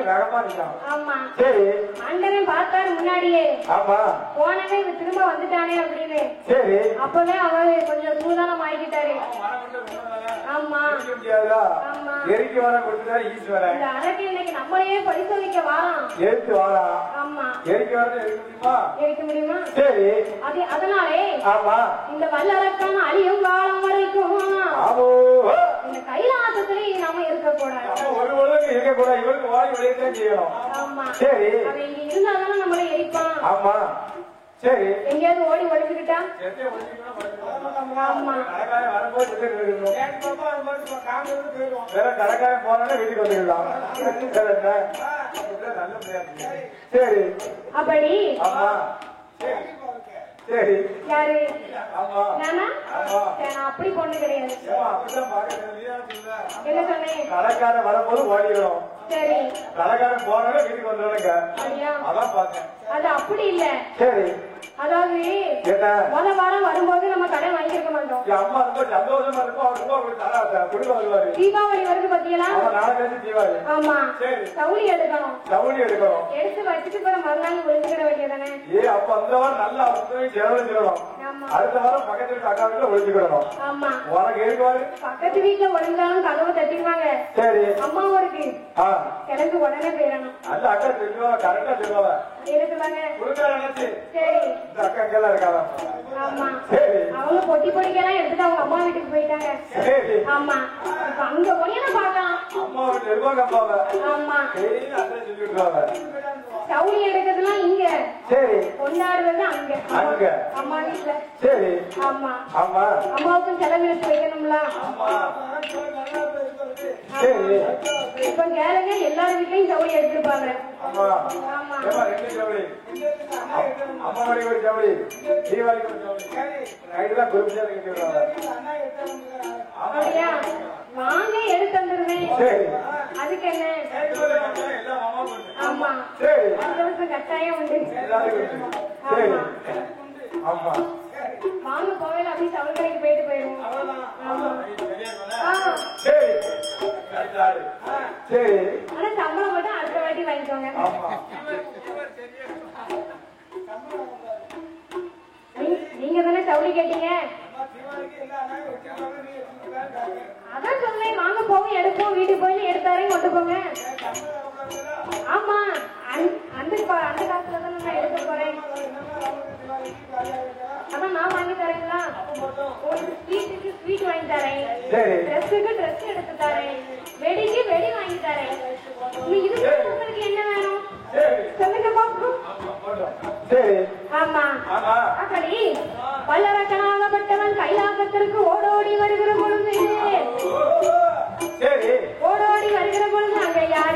வேகமா நிக்கான். ஆமா சரி ஆண்டவன் பார்த்தாரு முன்னாடியே. ஆமா போனவே திரும்ப வந்துட்டானே அப்படின்னு. சரி அப்பவே அவரு கொஞ்சம் சூதானம் ஆகிட்டாரு. ஆமா ஆமா எரிக்க வர கொடுத்துட்டாரு ஈஸ்வரன். இந்த அரக்கு இன்னைக்கு நம்மளையே பரிசோதிக்க வாரான். எரித்து வாரா. ஆமா எரிக்க வரது எரிக்க முடியுமா? எரிக்க முடியுமா? சரி அதனாலே ஆமா இந்த வல்லரக்கன் அழியும் காலம் வரைக்கும் இந்த கைலாசத்திலே நாம இருக்கக்கூடாது. ஒரு உலகம் இருக்கக்கூடாது. இவருக்கு வாடி விளையத்தான் செய்யணும். ஆமா சரி அவன் இங்க இருந்தாதானே நம்மளை எரிப்பான். ஆமா சரி எங்கேயாவது ஓடி ஒழிச்சுக்கிட்டா? ஆமா வேற கடைக்காரன் போனா வீட்டுக்கு வந்துடலாம். சரி அப்படி ஆமா சரி யாரு ஆமா நானா? நான் அப்படி பொண்ணு கிடையாது. என்ன சொன்னேன்? கடைக்காரன் வரும்போது ஓடிடும். சரி கடைக்காரன் போனாலும் வீட்டுக்கு வந்துடுங்க. அதான் பார்த்தேன். அது அப்படி இல்ல. சரி அதாவது என்ன முத வாரம் வரும்போது நம்ம கடை வாங்கிருக்க மாட்டோம். அம்மா ரொம்ப சந்தோஷமா இருக்கும். அவர் ரொம்ப கொடுக்க வருவாரு. தீபாவளி வருது பாத்தீங்களா? நாளை தீபாவளி. ஆமா சரி சவுளி எடுக்கணும். சவுளி எடுக்கணும். எடுத்து வச்சுட்டு பிற மறுநாள் ஒழிச்சுக்கிட வேண்டியதானே? அப்ப அந்த வாரம் நல்லா செலவழிச்சிடணும். ஆமா அடுத்த வாரம் பக்கத்து வீட்டு அக்கா வீட்டுல ஒழிச்சுக்கிடணும். ஆமா உனக்கு இருக்குவாரு. பக்கத்து வீட்டுல ஒழிஞ்சாலும் கதவை தட்டிடுவாங்க. சரி அம்மாவும் இருக்கு கிளம்பி உடனே போயிடணும். அந்த அக்கா தெரிஞ்சுவா கரெக்டா தெரியுவா. என்ன சொன்னாங்க? கொடுக்காச்சு. சரி இந்த அக்கா எல்லாம் இருக்காங்க. ஆமா சரி அவங்க பொட்டி பொடிக்கெல்லாம் எடுத்துட்டு அவங்க அம்மா வீட்டுக்கு போயிட்டாங்க. சரி ஆமா இப்ப அங்க போனீங்கன்னா பாக்கலாம். அம்மா வீட்டுல இருப்பாங்க அம்மாவை. ஆமா சரி அதான் சொல்லிவிடுவாங்க. சவுளி எடுக்கிறதுலாம் இங்க. சரி கொண்டாடுறது அங்க அங்க அம்மா வீட்டுல. சரி ஆமா ஆமா அம்மாவுக்கும் செலவிழுத்து வைக்கணும்ல. சரி இப்ப கேளுங்க எல்லார் வீட்லயும் சவுளி எடுத்துருப்பாங்க. ஆமா ஆமா ரெண்டு ஜவுளி. அம்மா வழி ஒரு ஜவுளி. தீபாவளிக்கு ஒரு ஜவுளி. நைட்டுலாம் குறிப்பிட்டா கட்டி விடுவாங்க. அப்படியா? வாங்க எடுத்து வந்துருவேன். சரி அதுக்கு என்ன? எல்லாம் மாமா பண்ணு. ஆமா சரி அடுத்த வருஷம் கட்டாயம் உண்டு. எல்லாரும் சரி ஆமா வாங்க போவேல அப்படியே சவுள் கடைக்கு போயிட்டு போயிடுவோம். ஆமா சரி சரி ஆனா சம்பளம் மட்டும் அடுத்த வாட்டி வாங்கிக்கோங்க. ஆமா நீங்க தானே சவுளி கேட்டீங்க. அதான் சொன்னேன் வாங்க போவோம் எடுப்போம். வீட்டுக்கு போய் எடுத்தாரே கொண்டு போங்க. ஆமா அந்த காசுல தான் நான் எடுக்க போறேன். அதான் நான் வாங்கி தரேங்களா? உங்களுக்கு ஸ்வீட்டுக்கு ஸ்வீட் வாங்கி தரேன். ட்ரெஸ்ஸுக்கு ட்ரெஸ் எடுத்து தரேன். வெடிக்கு வெடி வாங்கி தரேன். இதுக்கு உங்களுக்கு என்ன வேணும் சொல்லுங்க பாப்போம். ஆமா அப்படி வல்லரக்கனாகப்பட்டவன் கைலாசத்திற்கு ஓடோடி வருகிற பொழுது ஓடோடி வருகிற பொழுது அங்க யார்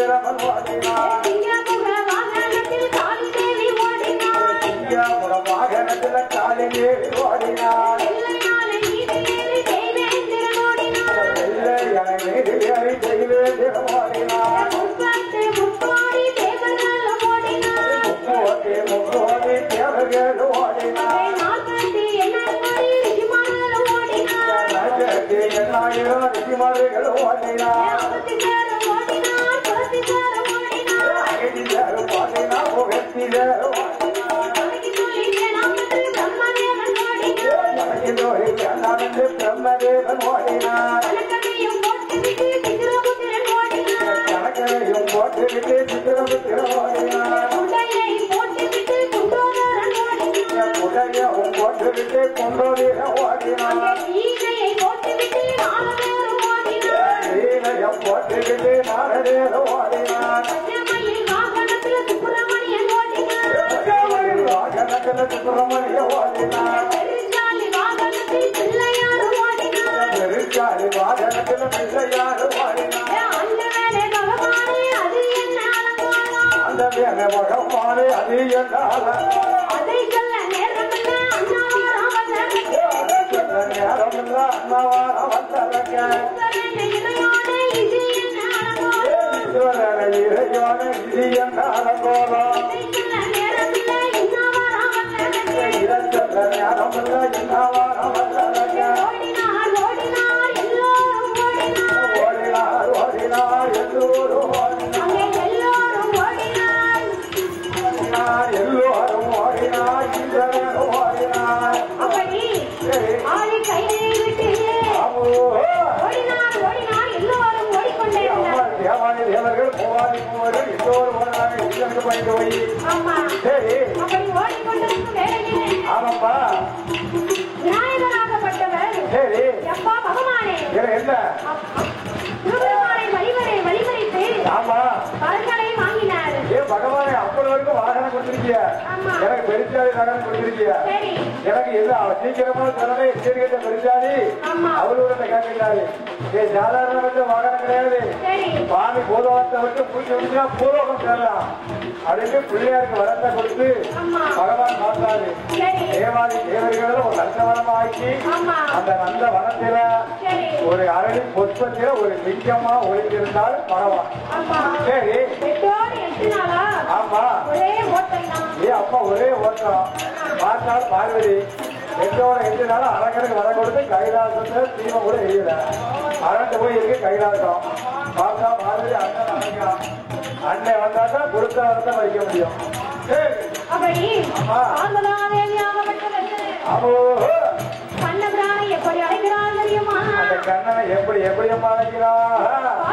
வீரமன் ஓடினார் சிங்கமுட வாகனத்தில் காலி தேவி ஓடினார் தெய்வேந்திரம் ஓடினார் முக்கோடி தேவர்கள் ஓடினார் எண்ணாயிரம் ரிஷிமார்கள் ஓடினார் பிரம்மதேவன் ஓடினார் கணக்கரையும் போட்டுவிட்டு சித்திரபுத்திரம் ஓடினார் உடையவும் போட்டுவிட்டு கொண்டோடிடம் ஓடினார் வீணையம் போட்டுவிட்டு நாரதேவன் ஓடினார் வாகனத்தில் சுப்பிரமணிய ஓடினார் பெருச்சாலி வாகனத்தில் பிள்ளையார் ஓடினார் அந்த வேலை பகவானே அது என்றால் நேரமில்ல அண்ணவார வந்தவங்க இறையான இது என்றால போலாம் இரச்சல்ல நேரமில்ல இன்னவார வந்தவங்க ஓடினார் ஓடினார் எல்லோரும் எல்லோரும் ஓடினார் இந்திரன் ஓடினார் தேவாலய தேவர்கள் போவாதி மூவர்கள் எல்லோரும் ஓடினாங்க இந்திரனுக்கு பயந்து போய் சரி ஆமாப்பா சரி என்ன ஆமா ஏன் பகவானே அப்படி வரைக்கும் வாகனம் கொடுத்திருக்கிய எனக்கு பெருச்சாலி நகரம் கொடுத்திருக்கிய எனக்கு எது சீக்கிரமா சொன்னே எச்சரிக்கை பெருச்சாலி அவரோட கேட்கிறாரு சாதாரண வந்து வாகனம் கிடையாது சுவாமி பூலோகத்தை விட்டு பூச்சி முடிஞ்சா பூலோகம் சேரலாம் அப்படின்னு பிள்ளையாருக்கு வரத்தை கொடுத்து பகவான் பார்த்தாரு தேவாதி தேவர்கள் ஒரு நல்ல வனம் ஆக்கி அந்த நல்ல வனத்தில ஒரு அரளி புஷ்பத்தில ஒரு லிங்கமா ஒளிந்திருந்தால் பகவான் சரி ஆமா ஏ அப்பா ஒரே ஓட்டம் பார்த்தால் பார்வதி 8 நாள் அழகனுக்கு வர கொடுத்து கைலாசத்தை தீபம் கூட எரியல அரண்டு போய் இருக்கு கைலாசம் பார்த்தா பார்வதி அண்ணன் அழைக்கலாம் அண்ணன் வந்தாதான் கொடுத்த வரத்தை வைக்க முடியும் எப்படி அழைக்கிறான் தெரியுமா அந்த கண்ணனை எப்படி எப்படி அம்மா அழைக்கிறான்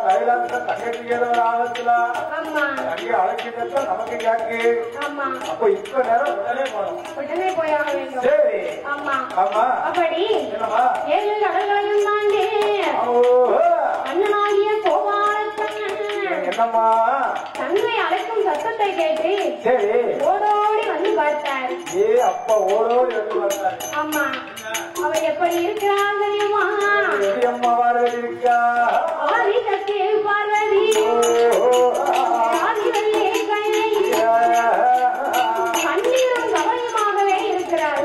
கைலாச தங்கச்சிக்கு ஏதோ ஒரு ஆபத்துல தங்கி அழைக்கிட்ட நமக்கு கேக்கு. அப்போ இப்ப நேரம் உடனே போயாக வேண்டும். சரி. ஆமா ஆமா. அப்படி என்னமா 7 கடல்களையும் தாண்டி அண்ணனாகிய கோபாலக்கண்ணன் என்னம்மா தன்னை அழைக்கும் சத்தத்தை கேட்டு சரி ஓடோடி வந்து பார்த்தார். அப்பா ஓடோடி வந்து பார்த்தார். ஆமா அவன் எப்படி இருக்கிறான் தெரியுமா? அம்மா பார்வதி இருக்கா? ஆதி சக்தி பார்வதி ஆதி வல்லே கண்ணீரும் கவலையுமாகவே இருக்கிறார்.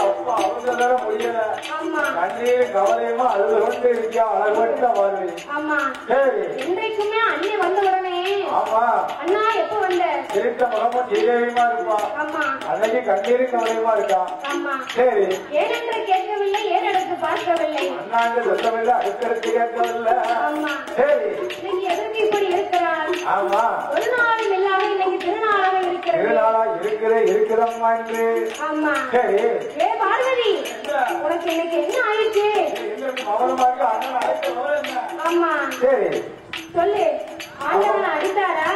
அப்பா அவங்க முடியல. ஆமா கண்ணீர் கவலையுமா அழுது கொண்டு இருக்கியா அழகுபட்ட பார்வதி. ஆமா சரி இன்றைக்குமே அண்ணி வந்த உடனே ஆமா அண்ணா எப்ப வந்த சிரித்த முகமும் சீதையுமா இருப்பா. ஆமா அன்னைக்கு கண்ணீரும் கவலையுமா இருக்கா. ஆமா சரி ஏனென்று கேட்கவில்லை ஏனெடுத்து பார்க்கவில்லை அண்ணாண்டு சொல்லவில்லை அடுத்தடுத்து கேட்கவில்லை. ஆமா சரி நீங்க எதற்கு இப்படி இருக்கிறார்? ஆமா ஒரு நாளும் இல்லாத இன்னைக்கு திருநாளாக இருக்கிறது. திருநாளா இருக்கிறதம்மா என்று. ஆமா சரி ஏ பார்வதி உனக்கு இன்னைக்கு என்ன ஆயிடுச்சு? ஆமா சரி சொல்லு ஆண்டவன் அடித்தாரா?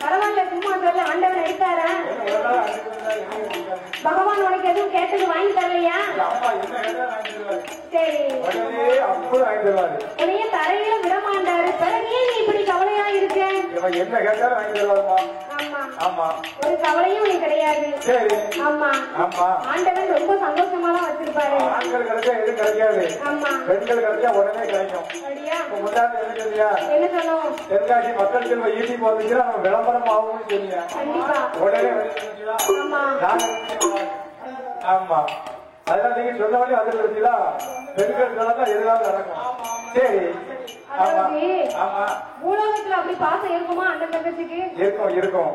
பரவாயில்ல சும்மா சொல்லு ஆண்டவன் அடித்தாரா? பகவான் உனக்கு எதுவும் கேட்டது வாங்கி தரலையா? சரி உனைய தரையில விடமாண்டாரு. பிறகு நீ இப்படி கவலையா இருக்க? என்ன கேட்டாலும் வாங்கி தருவாருமா. ஆமா ஒரு கவலையும் உனக்கு கிடையாது. சரி ஆமா ஆமா ஆண்டவன் ரொம்ப சந்தோஷமா தான் வச்சிருப்பாரு. ஆண்கள் கிடைச்சா எதுவும் கிடைக்காது. ஆமா பெண்கள் கிடைச்சா உடனே கிடைக்கும். அப்படியா? என்ன சொன்னோம்? தென்காசி மக்கள் செல்வ ஈட்டி போச்சுன்னா நம்ம விளம்பரம் ஆகும்னு சொன்னீங்க. கண்டிப்பா உடனே ஆமா ஆமா அதெல்லாம் நீங்க சொன்னவனே வந்து வச்சுங்களா பெண்கள் சொன்னா எதுனாலும் நடக்கும். சரி ஆமா பூலோகத்துல அப்படி பாசம் இருக்குமா அண்ணன் தங்கச்சிக்கு? இருக்கும் இருக்கும்.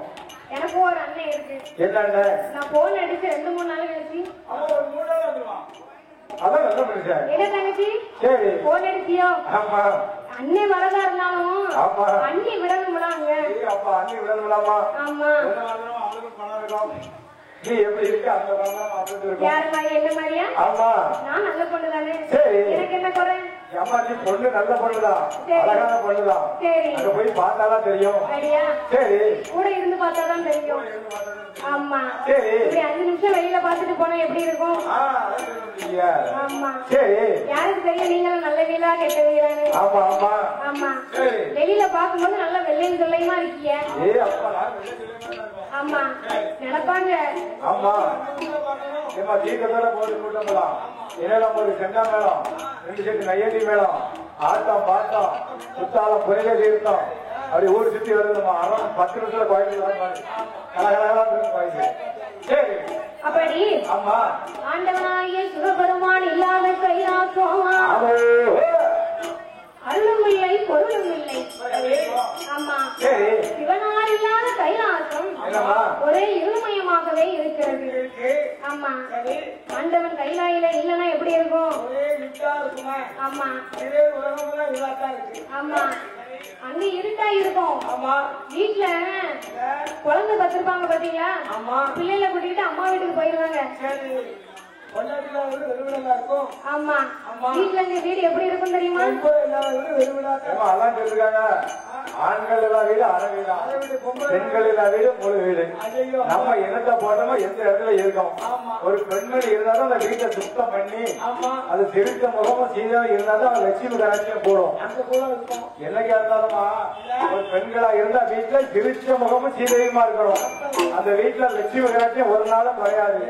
எனக்கும் ஒரு அண்ணன் இருக்கு. என்ன அண்ணன்? நான் போன் அடிச்சு 2-3 நாள் கழிச்சு அதான் நல்ல மனுஷன். என்ன தங்கச்சி சரி போன் அடிச்சியோ? ஆமா அண்ணே வரதா இருந்தாலும் ஆமா அண்ணி விடணும்லாங்க. அப்பா அண்ணி விடணும்லாமா? ஆமா அவளுக்கு பணம் இருக்கும். நீ எப்படி இருக்க அந்த பணம் அவளுக்கு இருக்கும். யாரு மாதிரி என்ன மாதிரியா? ஆமா நான் நல்ல பொண்ணு தானே. சரி எனக்கு என்ன குறை? அம்மா நீ பொண்ணு நல்ல பொண்ணுதான் அழகான பொண்ணுதான். சரி அங்க போய் பார்த்தாதான் தெரியும். அப்படியா? சரி கூட இருந்து பார்த்தாதான் தெரியும். ஆமா சரி இப்படி 5 நிமிஷம் வெளியில பாத்துட்டு போனா எப்படி இருக்கும்? ஆமா சரி யாருக்கு தெரியும் நீங்களும் நல்ல வீலா கெட்ட வீரானு? ஆமா ஆமா ஆமா சரி வெளியில பாக்கும்போது நல்ல வெள்ளையும் சொல்லையுமா இருக்கீங்க. ஆமா நடப்பாங்க. ஆமா ஏமா தீக்கத்தோட போட்டு கூட்டலாம். என்னெல்லாம் ஒரு செண்டா மேளம் 2 செட்டு நையடி மேளம் ஆட்டம் பாட்டம் சுத்தாலம் புரியல தீர்த்தம் அப்படி ஊர் சுத்தி வருதுமா. 10 நிமிஷத்துல கோயில் கலகலாம் கோயில். சரி அப்படி ஆமா ஆண்டவனாகிய சிவபெருமான் இல்லாத கைலாசம் அருளும் இல்லை பொருளும் இல்லை. ஆமா சரி சிவனால் இல்லாத கைலாசம் ஒரே இருமயமாகவே இருக்கிறது. ஆமா ஆண்டவன் கைலாயில இல்லன்னா எப்படி இருக்கும்? ஆமா ஆமா அங்க இருட்டா இருக்கும். வீட்டுல குழந்தை பத்திருப்பாங்க பாத்தீங்களா? பிள்ளைல கூட்டிட்டு அம்மா வீட்டுக்கு போயிருவாங்க. ஆமா வீட்டுல இருந்து வீடு எப்படி இருக்கும் தெரியுமா? ஆண்கள் எல்லாம் வீடு அரை வீடு பெண்கள் எல்லாம் வீடு முழு வீடு. நம்ம என்னத்தை போட்டோமோ எந்த இடத்துல இருக்கோம். ஒரு பெண்மணி இருந்தாலும் அந்த வீட்டை சுத்தம் பண்ணி அது திருத்த முகமும் சீதம் இருந்தாலும் அது லட்சுமி கராட்சியும் கூடும். என்னைக்கா இருந்தாலுமா ஒரு பெண்களா இருந்தா வீட்டுல திருச்ச முகமும் சீதையுமா இருக்கணும். அந்த வீட்டுல லட்சுமி கராட்சியம் ஒரு நாளும் குறையாது.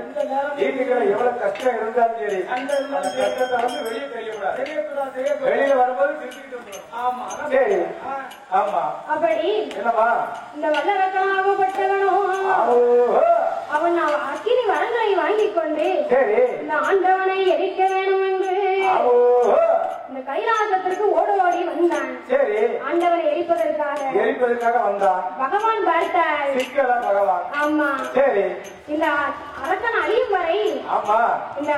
வீட்டுக்குள்ள எவ்வளவு கஷ்டம் இருந்தாலும் சரி அந்த கஷ்டத்தை வந்து வெளியே தெரியக்கூடாது. வெளியில வரும்போது சரி ஆமா அப்படி என்னமா இந்த வல்லரசனாகப்பட்டவனும் அவன் அக்கினி வரங்களை வாங்கிக் கொண்டு இந்த ஆண்டவனை எரிக்க வேணும் என்று இந்த கைலாசத்திற்கு ஓடி வந்தான். சரி ஆண்டவனை எரிப்பதற்காக வந்தான். பகவான் பார்த்தார். பகவான் ஆமா சரி இந்த அரசன் அழியும் வரை ஆமா இந்த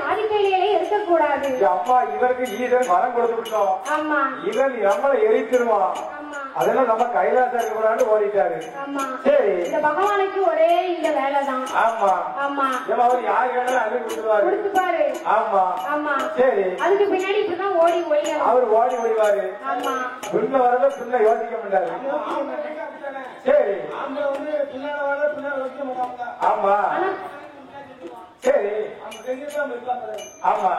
ஆதிக்கையிலே இருக்கக்கூடாது. அம்மா இவருக்கு ஈரன் வரம் கொடுத்து விட்டோம். ஆமா இவன் நம்மளை எரித்திருவான். அதெல்லாம் நம்ம கைலாசம் இருக்கக்கூடாது ஓடிட்டாரு. சரி, இந்த பகவானுக்கு ஒரே இந்த வேலைதான். ஆமா ஆமா, அவர் யாரு வேணாலும் அது கொடுத்துருவாரு. ஆமா ஆமா, சரி. அதுக்கு பின்னாடி இப்பதான் ஓடி ஓடி அவர் ஓடி ஓடிவாரு. ஆமா, பின்ன வரல பின்ன யோசிக்க மாட்டாரு. சரி, ஆமா சரி, ஆமா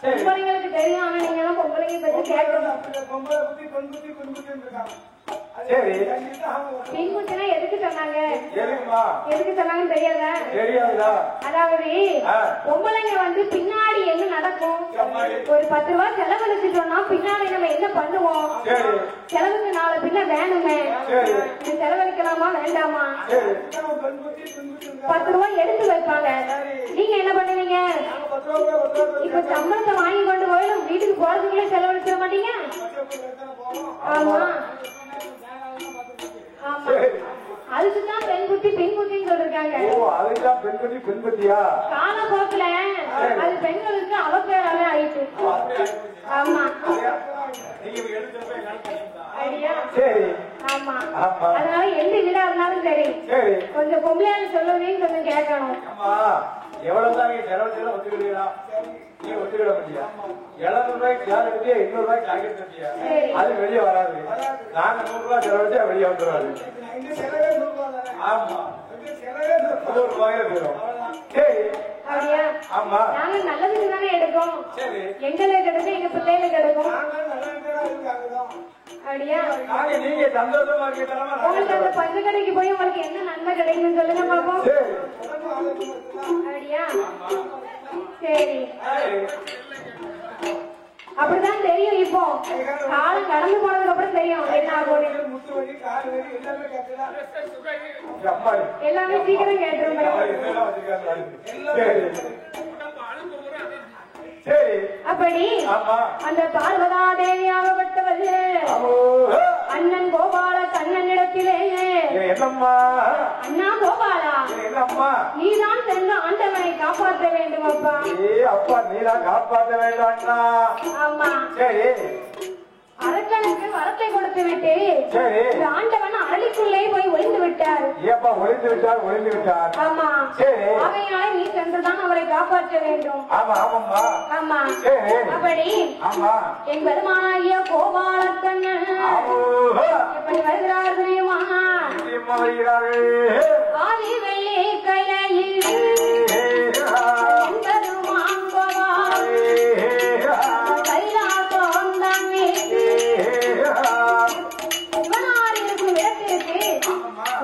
சரி. பொம்பளைங்களுக்கு தெரியும், ஆனா நீங்க எல்லாம் பொம்பளைங்க பத்தி கேட்கணும். சரி, பெண்குட்டினா எதுக்கு சொன்னாங்க? எதுக்குமா? எதுக்கு சொன்னாங்கன்னு தெரியாதா? தெரியாதா? அதாவது பொம்பளைங்க வந்து பின்னாடி என்ன நடக்கும், ஒரு 10 ரூபாய் செலவழிச்சிட்டோம்னா பின்னாடி நம்ம என்ன பண்ணுவோம்? செலவுக்கு நாளை பின்ன வேணுமே, இது செலவழிக்கலாமா வேண்டாமா? 10 ரூபாய் எடுத்து வைப்பாங்க. நீங்க என்ன பண்ணுவீங்க? இப்ப சம்பளத்தை வாங்கி கொண்டு போயிடும் வீட்டுக்கு போறதுக்குள்ளே செலவழிச்சிட மாட்டீங்க? ஆமா ஆமா, அதுக்குதான் பெண்குட்டி பெண்குட்டின்னு சொல்லிருக்காங்க. அதுதான் பெண்குட்டி பெண்குட்டியா? காலப்போக்குல அது பெண்களுக்கு அவப்பேராவே ஆயிட்டு. ஆமா சரி, ஆமா, அதனால எந்த வீடா இருந்தாலும் சரி கொஞ்சம் பொம்பளையான்னு சொல்லுவதையும் கொஞ்சம் கேட்கணும். எவ்வளவுதான் நீங்க செலவு ஒத்துக்கிடுவீங்களா? நீங்க ஒத்துக்கிட முடியா? 700 ரூபாய்க்கு சேர் எடுத்தியா, 200 ரூபாய்க்கு ஜாக்கெட் எடுத்தியா, அது வெளியே வராது. நாங்க 100 ரூபாய் செலவழிச்சா வெளியே வந்துடுவாரு. ஆமா, 100 ரூபாயில போயிடும். சரி, அப்படியா? ஆமா, நாங்க நல்லதுக்கு தானே எடுக்கும். எங்களுக்கு கிடைக்கும், எங்க பிள்ளைகளுக்கு கிடைக்கும். அப்படியா? நீங்க சந்தோஷமா இருக்கீங்களா? உங்களுக்கு அந்த பஞ்சு கடைக்கு போய் உங்களுக்கு என்ன நன்மை கிடைக்கும்னு சொல்லுங்க பாப்போம். அப்படியா? சரி, அப்படிதான் தெரியும். இப்போ காலம் கடந்து போனதுக்கு அப்புறம் தெரியும் என்ன ஆகும். எல்லாமே சீக்கிரம் கேட்டுரும். அப்படி அந்த பார்வதா தேவியாகப்பட்டவள் அண்ணன் கோபால கண்ணனிடத்திலே, அண்ணா கோபாலா, நீதான் சென்று ஆண்டவனை காப்பாற்ற வேண்டும். அப்பா அப்பா நீதான் காப்பாற்ற வேண்டும். ஆமா, அரக்கனுக்கு வரத்தை கொடுத்து விட்டு ஆண்டவன் அரளிக்குள்ளே போய் ஒளிந்து விட்டார். ஒளிந்து விட்டார். ஆமா, ஆகையால நீ சென்றுதான் அவரை காப்பாற்ற வேண்டும். ஆமா ஆமாம்மா. ஆமா, அப்படி என் பெருமானாகிய கோபாலக்கண்ணன் எப்படி வருகிறார் தெரியுமா? ஆதி வெள்ளி கையில் பெருமான் கோபால் கைலாசம் தன்னை இவனார் இருக்கும் இடத்திற்கு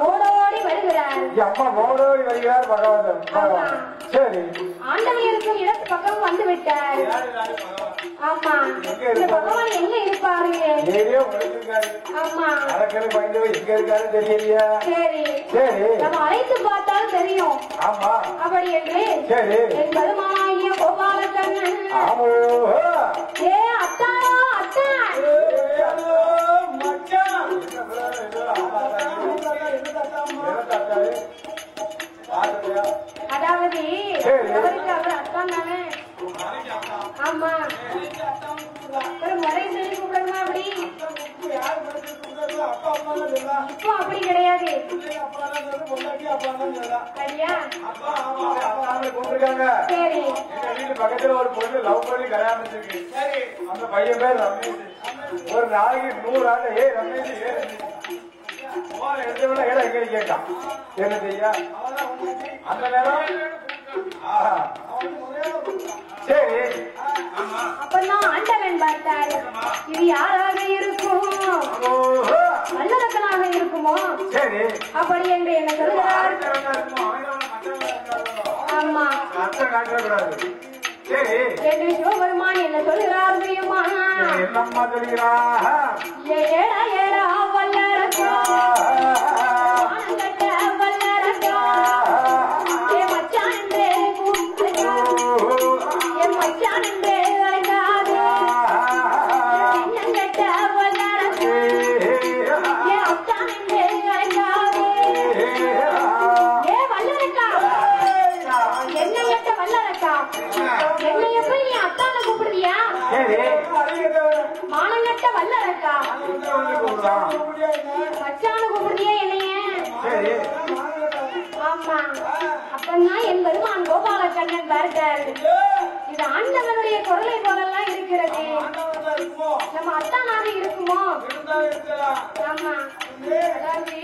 ஓடோடி வருகிறார். அம்மா ஓடோடி வருகிறார் பகவான். சரி, ஆண்டவன் இருக்கும் இடத்து பக்கம் வந்து விட்டார். ஆமா, இந்த பகவான் எங்க இருப்பாரு? ஆமா, எங்க இருக்காரு தெரியலையா? சரி சரி, நம்ம அழைத்து பார்த்தாலும் தெரியும். ஆமா, அப்படி என்று என் பெருமானாகிய கோபாலக்கண்ணன் ஏ அத்தாரா அத்தான் அதாவது அவருக்கு அவர் அத்தான் தானே. ஆமா, ஒரு முறை சொல்லி கூப்பிடணுமா? அப்படி இப்போ அப்படி கிடையாது. சரியா? சரி, பக்கத்துல ஒரு பொண்ணு லவ் பண்ணி கல்யாணம் வச்சிருக்கு. அந்த பையன் பேர் ரமேஷ். ஒரு நாளைக்கு 100 ஆண்டு ரமேஷ் எடுத்து எங்க கேட்டான். என்ன செய்ய அந்த நேரம்? சரி, அப்பதான் ஆண்டவன் பார்த்தாரு, இது யாராக இருக்கும்? வல்லரக்கனாக இருக்குமோ? சரி, அப்படி என்று என்ன சொல்கிறார்? ஆமா, என்று சிவபெருமான் என்ன சொல்கிறார் தெரியுமா? என்னம்மா சொல்கிறா? ஏடா ஏடா வல்லரக்கா, ஆனந்தட்ட வல்லரக்கா, ஏ மச்சான் என்றே கூப்பிட்டா, ஏ மச்சான் என்றே அழைக்காதே, என்னங்கட்ட வல்லரக்கா, ஏ அத்தான் என்றே அழைக்காதே, ஏ வல்லரக்கா, என்னங்கட்ட வல்லரக்கா, என்னை எப்படி நீ அத்தான கூப்பிடுறியா? மானங்கட்ட வல்லரக்கா இருக்கா? மச்சான கூப்பிடுறியே என்னைய? ஆமா, அப்பதான் என் பெருமான் கோபாலக்கண்ணன் பார்த்தார். இது ஆண்டவனுடைய குரலை போலெல்லாம் இருக்கிறது. நம்ம அத்தானாக இருக்குமோ? ஆமா, அதாவது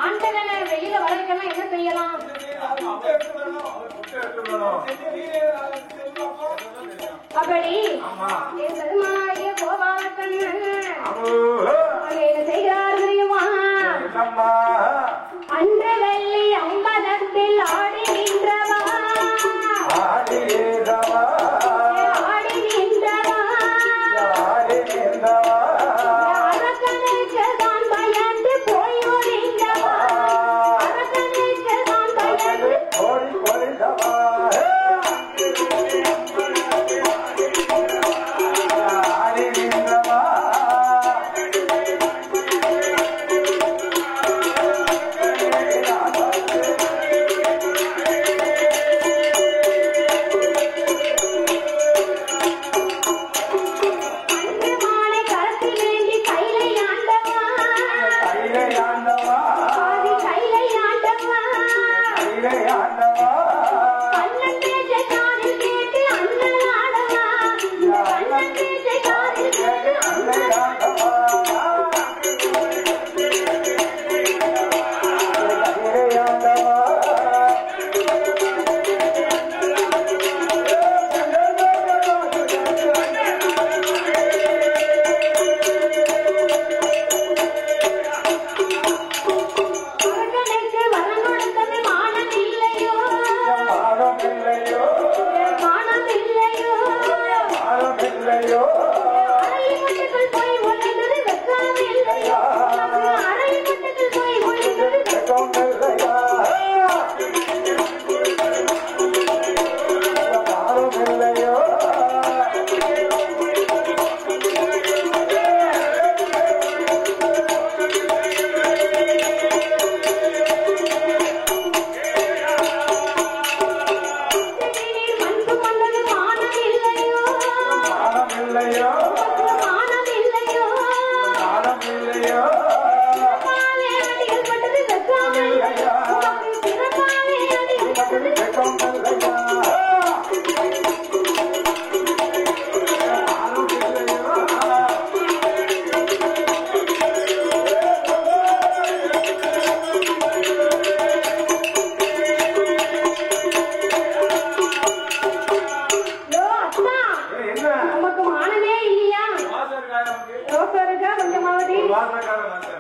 ஆண்டவனை வெளியில வளர்க்கணும் என்ன செய்யலாம்? அப்படி என் பெருமானாகிய கோபாலக்கண்ணன் என்ன செய்கிறார் தெரியுமா? அன்ற வெள்ளி அம்பலத்தில் ஆடி நின்றவா, ஆடி நின்றவா, அரக்கனுக்கு தான் பயந்து போய் ஒழிந்தவா, அரக்கனுக்கு தான் பயந்து ஓடி ஒழிந்தவா.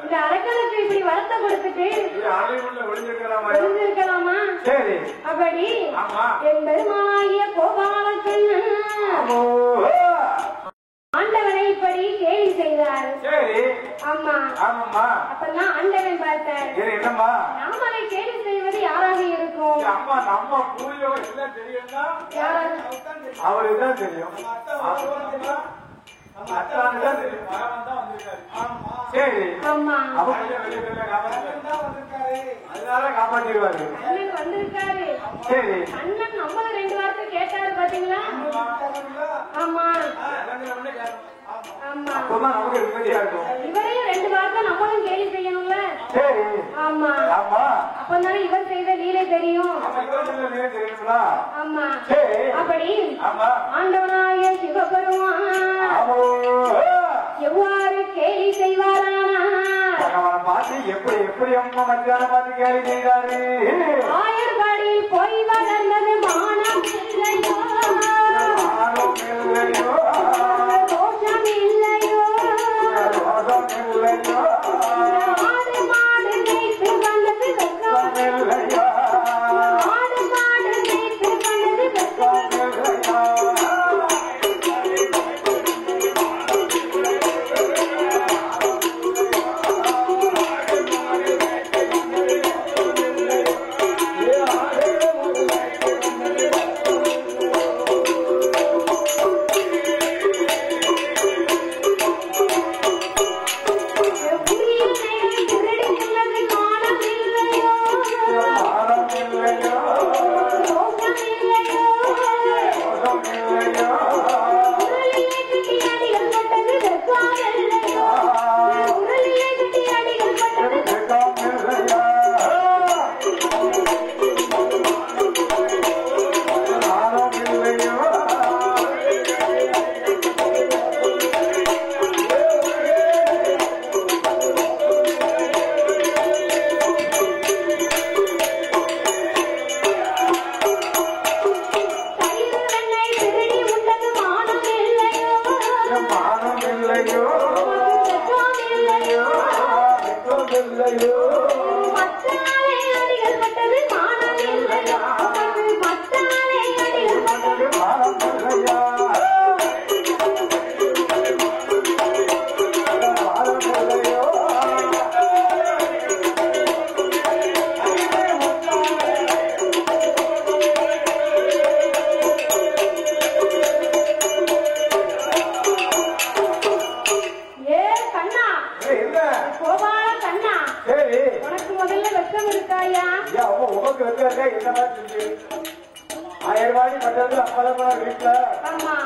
இந்த அரக்கனுக்கு இப்படி வரத்தை கொடுத்துட்டு ஒளிஞ்சிருக்கலாமா? அப்படி என் பெருமானாகிய கோபாலக்கண்ணன் ஆண்டவனை இப்படி கேலி செய்தார். ஆமா, அப்பதான் ஆண்டவன் பார்த்தார், நாமளை கேலி செய்வது யாராக இருக்கும்? அவருக்குதான் தெரியும். காப்பாற்றிடுவாரு. வந்திருக்காரு அண்ணன் நம்மள 2 வார்த்தை கேட்டாரு பாத்தீங்களா? ஆமா ஆமா, இவரையும் 2 வார்த்தை நம்மளும் கேலி செய்யணும்ல. ஆமா, அப்பதானே இவர் செய்த லீலை தெரியும். ஆமா, அப்படி ஆண்டவனாகிய சிவபெருமான் எவ்வாறு கேலி செய்வாரானா? பார்த்து எப்படி எப்படி அம்மா மத்தியான பார்த்து கேலி செய்தாரு. ஆயர்காடி போய் வளர்ந்தது மானம் இல்லையோ, தோஷம் இல்லையோ, ஆடு மாடு வைத்து வந்தது வெக்கம் இல்லையோ, ஆடு மாடு வைத்து வந்தது வெக்கம் இல்லையோ. இல்லையோ மத்தாலே அடிகள் பட்டது மானம் இல்லையா மத்தாலே அடிகள் பட்டது மானம் இல்லையா வீட்டுல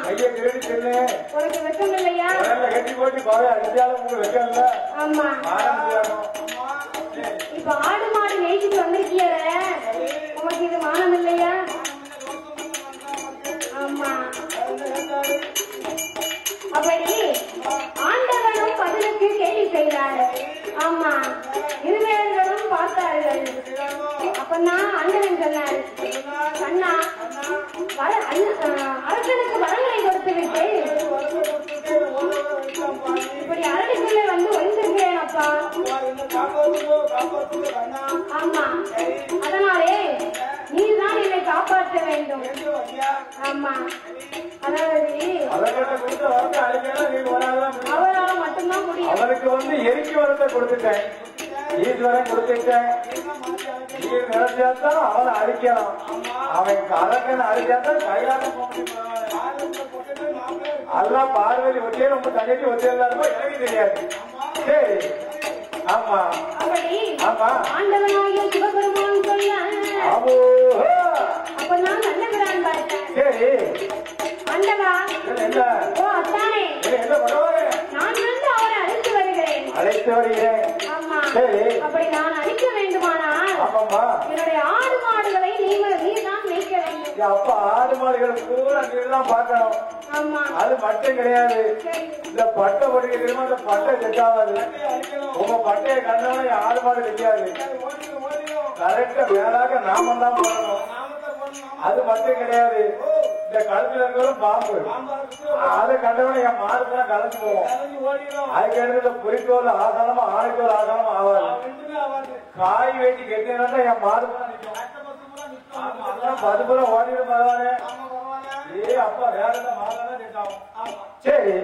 கைய திருடி செல்லு உனக்கு வெக்கம் இல்லையா கட்டி போட்டு கோவை அடிச்சாலும் உங்களுக்கு வெக்கம் இல்ல ஆமா இப்ப ஆடு மாடு மேய்ச்சிட்டு வந்திருக்கியற உனக்கு இது மானம் இல்லையா ஆமா அப்படி ஆண்டவனும் பதிலுக்கு கேள்வி செய்தார் ஆமா இருவேர்களும் பார்த்தார்கள் அப்பதான் ஆண்டவன் சொன்னார் கண்ணா அரசனுக்கு வரங்களை கொடுத்து விட்டு இப்படி அரடிக்குள்ளே வந்து ஒழிந்திருக்கிறேன் அப்பா ஆமா அதனாலே நீதான் என்னை காப்பாற்ற வேண்டும் ஆமா அதாவது அவரால் மட்டும்தான் முடியும் அவனுக்கு வந்து எரிக்கி வரத்தை கொடுத்துட்டேன் ஈஸ்வரன் கொடுத்துட்டேன் நீர் நினைச்சாதான் அவனை அழிக்கலாம் அவன் கலக்கன்னு அழிச்சாதான் கையாளம் அதெல்லாம் பார்வதி ஒற்றே ரொம்ப தங்கச்சி ஒற்றிருந்தாருமோ எனக்கு தெரியாது சரி ஆமா ஆமா ஆண்டவனாகிய சிவபெருமான் சொல்ல அப்ப நான் நல்லவரான் பார்த்தேன் சரி ஆண்டவா என்ன ஓ அத்தானே என்ன பண்ணுவாரு நான் வந்து அவரை அழைத்து வருகிறேன் ஆமா சரி அப்படி நான் அழிக்க வேண்டுமானால் ஆமாம்மா என்னுடைய ஆடு மாடுகளை நீர் தான் மேய்க்க வேண்டும் அப்ப ஆடு மாடுகள் பூரா நீர் தான் பார்க்கணும் ஆமா அது மட்டும் கிடையாது இந்த பட்டை பொடிக்க தெரியுமா அந்த பட்டை செட்டாவாது உங்க பட்டையை கண்டவன ஆடு மாடு தெரியாது கரெக்டா வேளாக நாம தான் போடணும் அது மட்டும் கிடையாது இந்த கழுத்துல இருக்கிறதும் பாம்பு அதை கண்டவன என் மாடுதான் கலந்து போவோம் அதுக்கு எடுத்து குறிக்கோள் ஆகாரமா ஆணைக்கோள் ஆகாரமா ஆகாது காய் வேட்டி கெட்டினா என் மாடு பதுபுறம் ஓடிடும் பரவாயில்ல அப்பா வேற சரி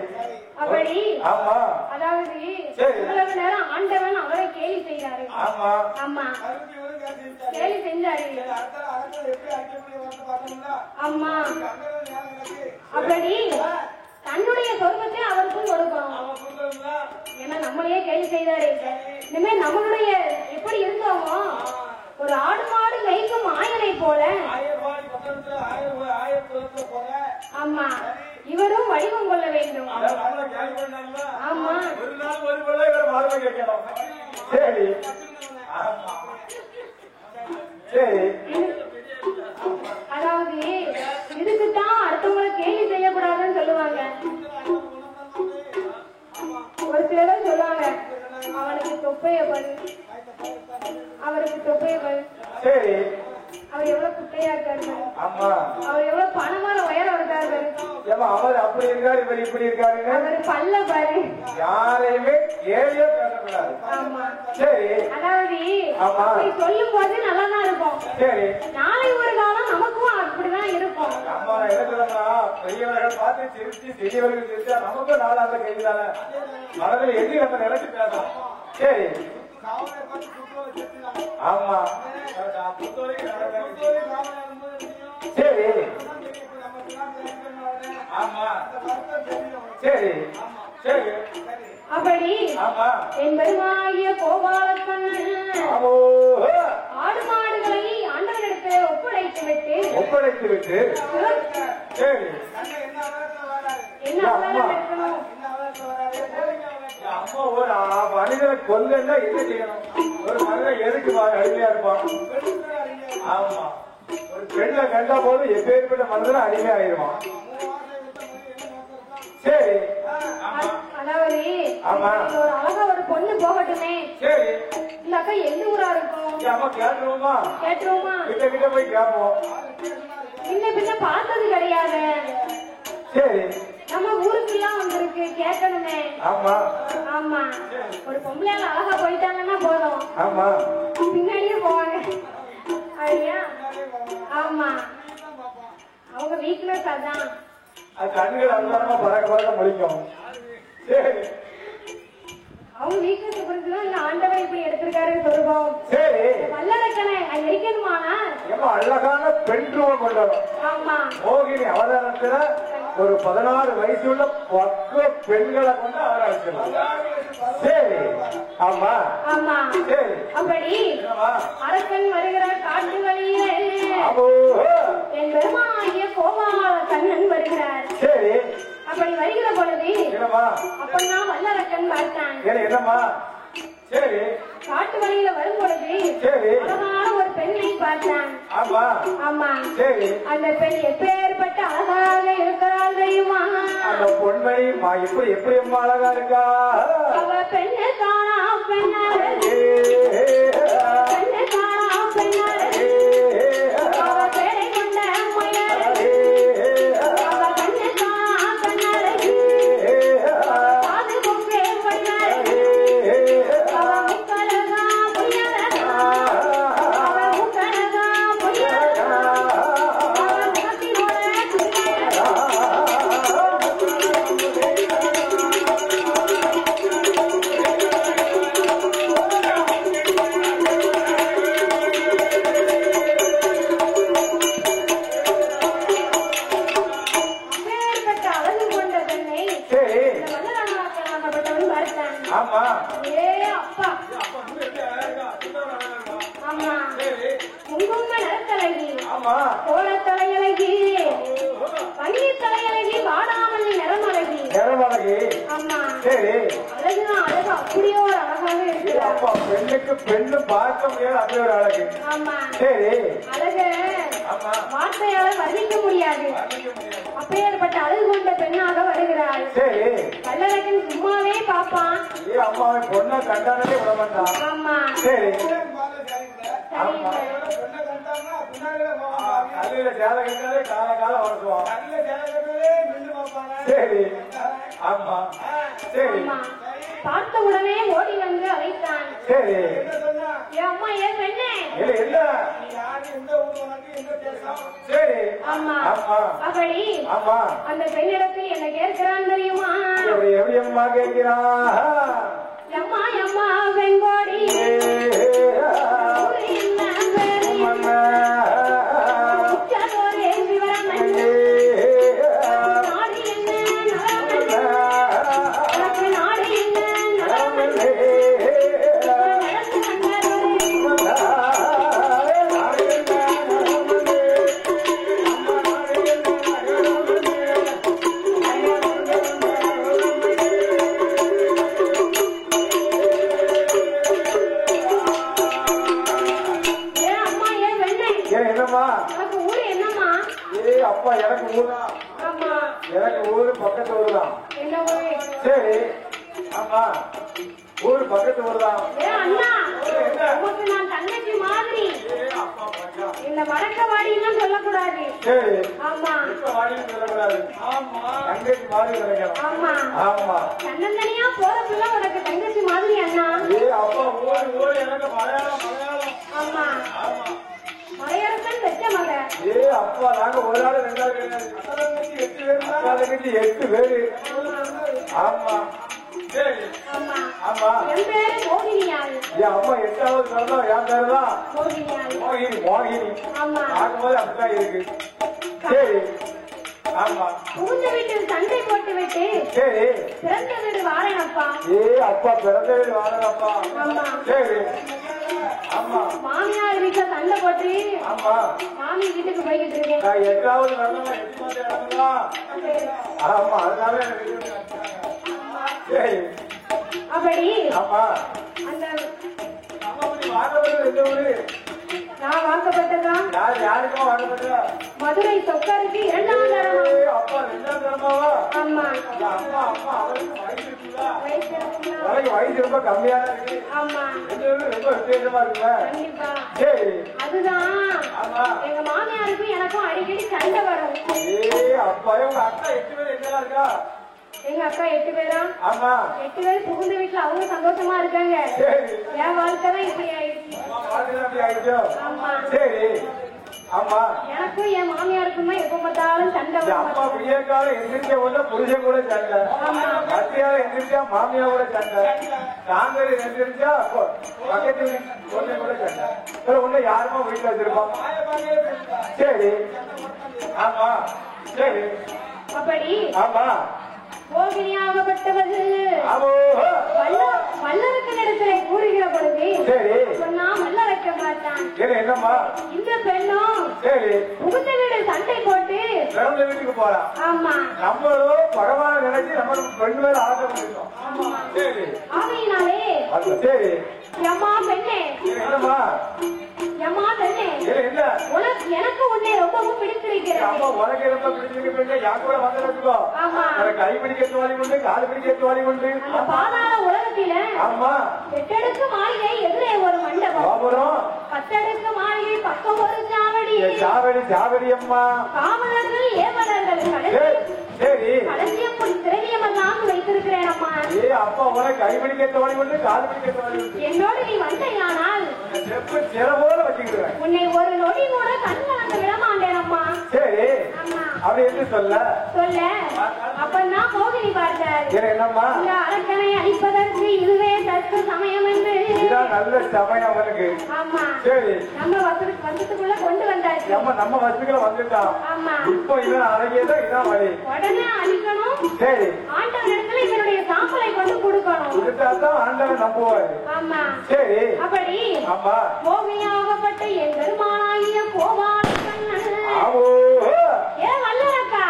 அப்படி ஆமா அதாவது இவ்வளவு நேரம் ஆண்டவன் அவரை கேலி செய்தாரு ஆமா ஆமா கேலி செஞ்சாரு ஆமா அப்படி தன்னுடைய சொர்க்கத்தை அவருக்கும் கொடுக்கணும் ஏன்னா நம்மளையே கேலி செய்தாரு இனிமே நம்மளுடைய எப்படி இருந்தோமோ ஒரு ஆடு மாடு மேய்க்கும் ஆயனை போல ஆமா இவரும் வடிவம் கொள்ள வேண்டும் ஆமா சரி சரி அதாவது இதுக்குத்தான் அடுத்தவங்களை கேள்வி செய்யக்கூடாதுன்னு சொல்லுவாங்க ஒரு சிலர் சொல்லுவாங்க அவனுக்கு தொப்பைய பாரு அவருக்கு தொப்பைய பாரு சரி அவர் எவ்வளவு குட்டையா இருக்காரு ஆமா அவர் எவ்வளவு பணமான உயரம் இருக்காரு அவர் அப்படி இருக்காரு இவர் இப்படி இருக்காரு அவர் பல்ல பாரு யாரையுமே கேலியா பேசக்கூடாது ஆமா சரி அதாவது அப்படி சொல்லும் போது நல்லாதான் இருக்கும் சரி நாளை ஒரு காலம் நமக்கும் அப்படிதான் இருக்கும் அம்மா என்ன சொல்லலாம் பெரியவர்கள் பார்த்து சிரிச்சு சிறியவர்கள் சிரிச்சா நமக்கும் நாளாந்த கைதான மனதில் எது நம்ம நினைச்சு பேசணும் சரி ஆமா சரி ஆமா சரி சரி அப்படி ஆமா என் பெருமாகிய கோபாலக்கண்ணன் ஆடு மாடுகளை ஆண்டவரிடத்தில் ஒப்படைத்து விட்டு சரி என்ன அவதாரம் எடுக்கணும் அம்மா ஒரு மனிதனை கொல்லுன்னா என்ன செய்யணும் ஒரு மனிதன் எதுக்கு அடிமையா இருப்பான் ஆமா ஒரு பெண்ணை கண்டா போது எப்பேற்பட்ட மனிதனை அடிமையா ஆயிடுவான் சரி அதாவது ஆமா ஒரு அழகா ஒரு பொண்ணு போகட்டுமே சரி இந்த அக்கா எந்த ஊரா இருக்கும் அம்மா கேட்டுருவோமா கேட்டுருவோமா கிட்ட கிட்ட போய் கேட்போம் பின்ன பார்த்தது கிடையாது சரி நம்ம ஊருக்குலாம் வந்திருக்கு கேட்கணுமே. ஆமா ஆமா, ஒரு பொம்பளையால அழகா போயிட்டாங்கன்னா போதும். ஆமா, பின்னாடியே போவாங்க. ஐயா ஆமா, அவங்க வீக்னஸ் அதான். அது கண்கள் அல்லாம பறக்க பறக்க முடிக்கும். சரி, அவங்க வீக்னஸ் புரிஞ்சுதான் இந்த ஆண்டவர் இப்படி எடுத்திருக்காரு சொல்லுவோம். சரி, வல்லரக்கனை இருக்கணுமானா அழகான பெண் ரூபம் கொண்டு வரும். ஆமா, மோகினி அவதாரத்துல ஒரு 16 வயசுள்ள 10 பெண்களை கொண்டு அவதாரிச்சிடலாம். சரி, ஆமா ஆமா, சரி, அப்படி அரசன் வருகிற காட்டு வழியிலே என் பெருமாகிய கோபால கண்ணன் வருகிறார். சரி, அப்படி வருகிற பொழுது அப்பதான் வல்லரக்கன் பார்த்தான். என்னம்மா? சரி, காட்டு வழியில வரும் பொழுது சரி, அழகான ஒரு பெண்ணை பார்த்தான். ஆமா ஆமா, சரி, அந்த பெண் எப்பேற்பட்ட அழகாக இருக்கிறாள் தெரியுமா? அந்த பொன்மணி எப்படி எப்படி அம்மா அழகா இருக்கா? அவ பெண்ணு காணா பெண்ணாரு, பெண்ணு காணா பெண்ணாரு, அவ பேரை கொண்ட முயலாரு, அவ கண்ணு காணா பெண்ணாரு, காது கொம்பே பெண்ணாரு, அவ முக்கழகா முயலரா, அவ முக்கழகா முயலரா, அவ முகத்தினோட துணியரா. அப்பேற்பட்ட அழகு கொண்ட பெண்ணை சரி, இந்த வல்லரக்கனாகப்பட்டவன் பார்த்தான். ஆமா ஏ அப்பா, ஆமா, குங்கும நிறத்தழகி, ஆமா கோலத்தலையழகி, பன்னீர் தலையழகி, வாடாமல்லி நிறமழகி. நிறமழகி. ஆமா, சரி, அழகுதான் அழகு, அப்படியே ஒரு அழகாக இருக்கிறார். அப்பா பெண்ணுக்கு பெண்ணு பார்க்க முடியாது, அப்படி ஒரு அழகு. ஆமா, சரி, அழகு ஆமா வார்த்தையால வர்ணிக்க முடியாது. அப்பேற்பட்ட அழகு கொண்ட பெண்ணாக வருகிறாள். சரி, வல்லரக்கன் சும்மாவே பாப்பான். அம்மாவை பொண்ணை கண்டானே விட மாட்டான். ஆமா, சரி, சரிங்க. கல்லில சேலை கட்டாலே கால காலம் வளர்த்துவான். சரி, ஆமா சரி, ஆமா, பார்த்த உடனே ஓடி வந்து அழைத்தான். சரி, என் அம்மா ஏன் பெண்ணே? என்ன? சரி, ஆமா, ஆமா அப்படி ஆமா அந்த பெண்ணிடத்தில் என்ன கேட்கிறான் தெரியுமா? எப்படி எப்படி அம்மா கேட்கிறா? எம்மா எம்மா வெண்கோடி ஊரு என்ன பேரு? உச்சதோரே சிவராமன். நாடு என்ன நலமன்? உனக்கு நாடு என்ன நலமன்? நடந்து வந்ததோரே ஏன் அம்மா ஏன் பெண்ணே? என்னம்மா? உனக்கு ஊரு என்னம்மா? அப்பா எனக்கு ஊர்தான். ஆமா, எனக்கு ஊரு பக்கத்து ஊர் தான். என்ன ஊரு? சரி, ஆமா ஊரு பக்கத்து ஊர் தான். ஏன் அண்ணா, உனக்கு நான் தங்கச்சி மாதிரி. இந்த வடக்கவாடின்னு சொல்லக்கூடாது. சரி, ஆமா, இப்ப வாடின்னு சொல்லக்கூடாது. தங்கச்சி மாதிரி கிடைக்கணும். ஆமா, ஆமா தன்னந்தனியா போறதுல உனக்கு தங்கச்சி மாதிரி அண்ணா. அப்பா ஊரு ஊரு எனக்கு மலையாளம் மலையாளம். ஆமா, ஆமா மலையரசன் பெற்ற மக. அப்பா நாங்க ஒரு ஆளு 2 ஆளு கிடையாது. 8 பேரு. ஆமா சரி, ஆமா, ஆமா என் பேரு மோகினியாள். என் அம்மா 8வது பிறந்தோம். என் பேரு தான் மோகினியாள். மோகினி. மோகினி ஆமா, பார்க்கும்போது அப்படிதான் இருக்கு. சரி, ஆமா புகுந்த வீட்டில் சண்டை போட்டு விட்டு சரி, பிறந்த வீடு வாழனப்பா. அப்பா பிறந்த வீடு வாழப்பா. ஆமா, சரி, ஆமா மாமியார் வீட்டுல சண்டை போட்டு ஆமா மாமி வீட்டுக்கு போய்கிட்டு இருக்கேன். நான் 8வது வரணும் 8 மாதம் இடம்லாம். ஆமா அதனால எனக்கு இது சரி, அப்படி ஆமா அந்த அம்மா நீ வாங்கப்பட்டது எந்த ஊரு? நான் வாக்கப்பட்டதான் யாருக்குமா வாங்கப்பட்டதா? மதுரை சொக்கருக்கு 2ஆம் தரமா. அப்பா 2ஆம் தரமாவா? ஆமா, அம்மா அம்மா அவருக்கு வயசு இருக்குதா? வயசு இருக்குங்களா? எனக்கு வயசு ரொம்ப கம்மியா தான் இருக்கு. ஆமா, ரெண்டு பேரும் ரொம்ப விசேஷமா இருக்குல்ல? கண்டிப்பா. சரி, அதுதான் ஆமா எங்க மாமியாருக்கும் எனக்கும் அடிக்கடி சண்டை வரும். அப்பா உங்க அக்கா 8 பேர் என்ன இருக்கா? எங்க அக்கா 8 பேரா? ஆமா. 8 பேர் புகுந்த வீட்டுல அவங்க சந்தோஷமா இருக்காங்க. என் வாழ்க்கை தான் இப்படி ஆயிடுச்சு. ஆமா. சரி. ஆமா. எனக்கும் என் மாமியாருக்குமா எப்ப பார்த்தாலும் சண்டை. அப்பா விடிய காலம் எந்திரிக்க உள்ள புருஷன் கூட சண்டை, மத்தியால எந்திரிச்சா மாமியா கூட சண்டை, சாயந்தரம் எந்திரிச்சா பக்கத்து பொண்ணு கூட சண்டை. உள்ள யாருமா வீட்டுல வச்சிருப்போம். சரி. ஆமா. சரி. அப்படி. ஆமா. போகினியாகப்பட்டவது மல்லருக்கு இடத்துல கூறுகிற பொழுது சொன்னா மல்ல வைக்க மாட்டான். என்னம்மா இந்த பெண்ணும் சரி புகுந்த வீடு சண்டை போட்டு பிறந்த வீட்டுக்கு போறான். ஆமா. நம்மளும் பகவான நினைச்சு நம்ம பெண் மேல ஆசைப்பட்டிருக்கோம். சரி. ஆகையினாலே சரி அம்மா பெண்ணே. என்னம்மா அம்மா பெண்ணே. என்ன உனக்கு எனக்கு உன்னை ரொம்பவும் பிடிச்சிருக்கிறது. அம்மா உனக்கு ரொம்ப பிடிச்சிருக்கு. யாரு கூட வந்து வச்சுக்கோ. ஆமா. கை பிடிக்க தோழி உண்டு, காது பிடிக்க தோழி உண்டு. அந்த பாதாள உலகத்தில ஆமா 8 அடுக்கு மாளிகை எதிரே ஒரு மண்டபம், அப்புறம் 10 அடுக்கு மாளிகை பக்கம் ஒரு சாவடி. சாவடி சாவடி அம்மா. காவலர்கள் ஏவலர்கள் சரி கடைசியம் திரவியம் எல்லாம் வைத்திருக்கிறேன் அம்மா. அப்பா உனக்கு கை பிடிக்க தோழி உண்டு, காது பிடிக்க தோழி உண்டு. என்னோடு நீ வந்தையானால் சிறப்போட வச்சுக்கிறேன். உன்னை ஒரு நொடி கூட கண் கலந்து விட மாட்டேன் அம்மா. சரி. அப்படி என்று சொல்ல அப்பதான் மோகினி பார்த்தார். என்னம்மா இந்த அரக்கனை அழிப்பதற்கு இதுவே தக்க சமயம் என்று நல்ல சமயம் அவனுக்கு. ஆமா. சரி நம்ம வசத்துக்குள்ள கொண்டு வந்தாச்சு. நம்ம வசதிகளை வந்துட்டான். ஆமா. இப்போ இவன் அழகியதான் இதான் வழி. உடனே அழிக்கணும். சரி ஆண்டவன் இடத்துல இவனுடைய சாம்பலை கொண்டு கொடுக்கணும். கொடுத்தாதான் ஆண்டவன் நம்புவாரு. ஆமா. சரி அப்படி ஆமா மோகினியாகப்பட்ட என் பெருமானாகிய கோபால கண்ணன். ஏன் வல்லரக்கா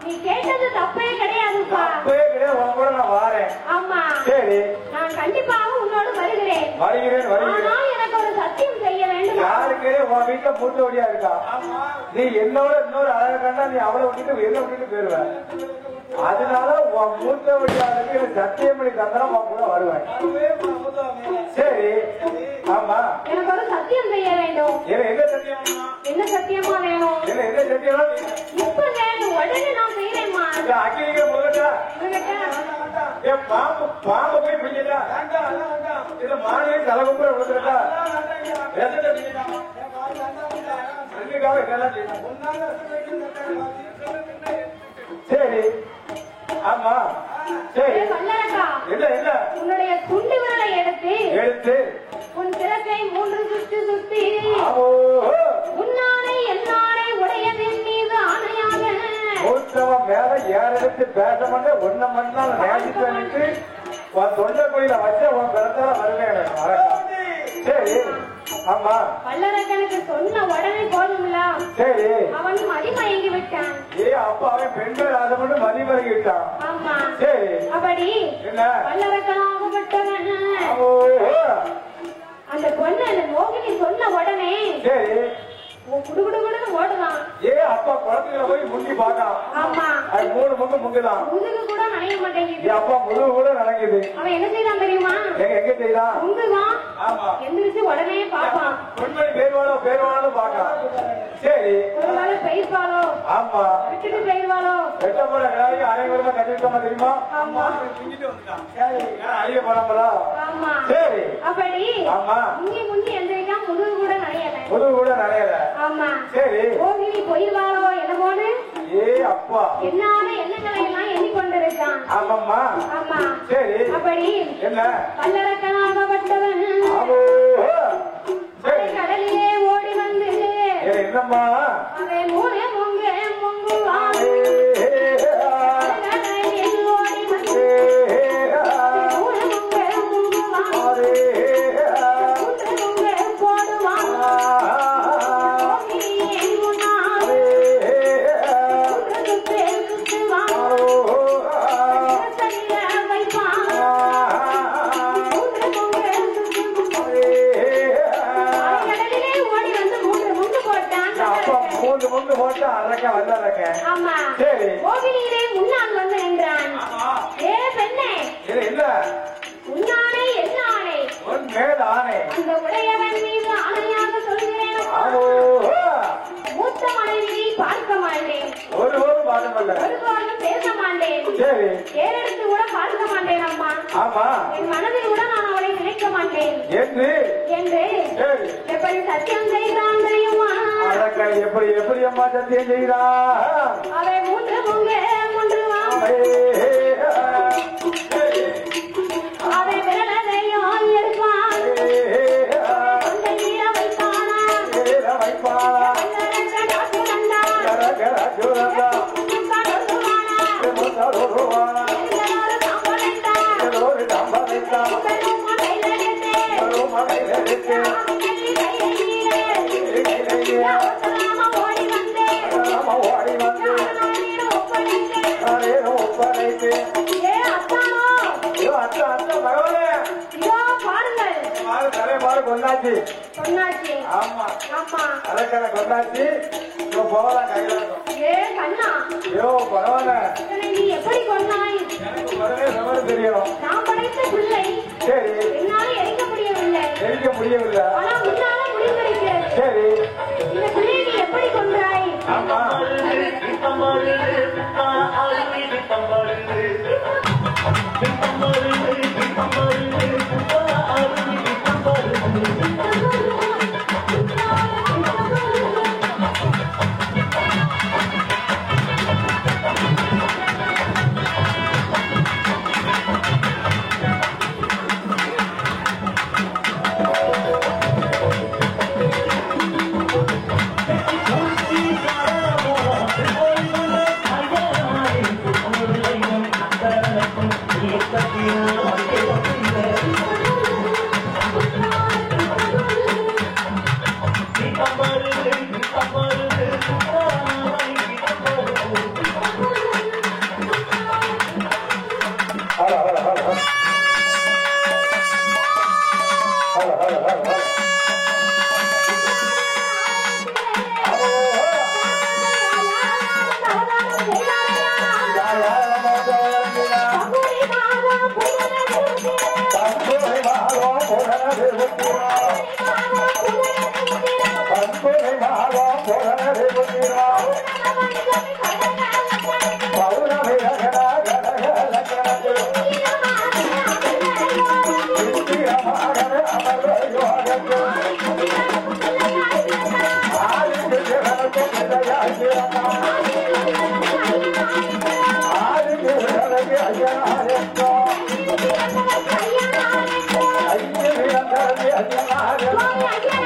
நீ கேட்டது தப்பே கிடையாதுப்பா. தப்பே கிடையாது. உன் கூட நான் வாரேன். ஆமா. சரி நான் கண்டிப்பாக உன்னோடு வருகிறேன். வருகிறேன். ஆனா எனக்கு ஒரு சத்தியம் செய்ய வேண்டும். யாருக்கு உன் வீட்டுல மூத்தவடியா இருக்கா? நீ என்னோட இன்னொரு அழகா கண்டா நீ அவளை விட்டுட்டு என்ன விட்டுட்டு போயிருவ. அதனால உன் மூத்தவடியாருக்கு சத்தியம் பண்ணி தந்தா உன் கூட வருவேன். சரி ஆமா. எனக்கு ஒரு சத்தியம் செய்ய வேண்டும். என்ன சத்தியம்? என்ன சத்தியமா வேணும்? என்ன சத்தியம்? இப்ப வேணும். உடனே நான் செய்யறேன்மா. அக்கிரிக்க முதல்ல பாம்பு பாம்பு போய் பிடிக்கா இது மாநில தலைகுப்புற விழுந்துட்டா சரி ஆமா. சரி இல்ல இல்ல உன்னுடைய துண்டு விரலை எடுத்து உன் சிறப்பை 3 சுற்று சுத்தி உன்னானை என்னானை உடையதின் மீது ஆணையாக மூத்தவன் மேல ஏறெடுத்து பேச மாட்டேன். ஒன்ன மண்ணால் நேசித்து வந்துட்டு உன் தொண்டை குழியில வச்ச உன் பிறத்தால வருவேன். சரி ஆமா. வல்லரக்கனுக்கு சொன்ன உடனே போதும்ல. சரி அவன் மதிமயங்கி விட்டான். அப்ப அவன் பெண்கள் அதை மட்டும் மதிமயங்கி விட்டான். ஆமா. சரி அப்படி என்ன வல்லரக்கனாகப்பட்டவன் அந்த பொண்ணு அந்த மோகினி சொன்ன உடனே சரி குடுகுடுன்னு ஓடுதான். அப்பா குளத்துல போய் முங்கி பாக்கான். ஆமா. அது 3 முங்கு முங்குதான். முதுகு கூட நனைய மாட்டேங்குது. அப்பா முதுகு கூட நனைக்குது. அவன் என்ன செய்யறான் தெரியுமா? எங்க செய்யறான்? முங்குதான். ஆமா. எந்திரிச்சு உடனே பாப்பான். உண்மை பேர்வாளோ பாக்கான். சரி ஒருவேளை பெய்வாளோ. ஆமா. விட்டுட்டு பெய்வாளோ. வெட்ட போல கிடாரி அனைவருமா கட்டிருக்கோமா தெரியுமா? ஆமா. ஐய போனோம்ல. ஆமா. சரி அப்படி ஆமா. முங்கி எந்திரிக்கா முதுகு கூட நனையல. முதுகு கூட நனையல. ஆமா. சரி மோகினி பொய்வாளோ என்னமோன்னு அப்பா என்னால எண்ணங்களை எல்லாம் எண்ணிக்கொண்டிருக்கான். ஆமாம்மா. ஆமா. சரி அப்படி என்ன வல்லரக்கனாகப்பட்டவன் கடலிலே ஓடி வந்து என்னம்மா அவன் முங்குவான். ஓடி வந்து போடுவான். முந்து போட்டா அரக்க வந்தரக்க. சரி மோகினியிலே முன்னால் வந்து நின்றான். ஏ பெண்ணே இல்ல உன்னானே என்ன ஆணை? உன் மேல் ஆணை. அந்த உடையவன் மீது ஆணையாக சொல்கிறேன். மூத்த மனைவியை பார்க்க மாட்டேன். ஒருபோதும் பார்க்க ஒருபோதும் பேச மாட்டேன். சரி. ஏறெடுத்து கூட பார்க்க மாட்டேன் அம்மா. ஆமா. என் மனதில் கூட நான் அவளை நினைக்க மாட்டேன் என்று எப்படி சத்தியம் செய்தான் தெரியுமா? எப்படி எப்படி அம்மா சத்தியம் செய்தா? அவை மூன்று பொங்க மூன்றுவா அவை விரலையும் எடுப்பான் கொண்ட நீர வைப்பானா வைப்பானா கொண்டாச்சு. ஆமா அதற்கான கொண்டாச்சு. போகலாம் கையில. ஐயோ பரவாயில்ல. நீ எப்படி கொண்டாய்? எனக்கு முதலே விவரம் தெரியும். நான் படைத்த பிள்ளை சரி என்னால எரிக்க முடியவில்லை. எரிக்க முடியவில்லை. ஆனா முன்னால முடிந்திருக்கிறது. சரி இந்த பிள்ளையை நீ எப்படி கொன்றாய்? ஆமா ஐயா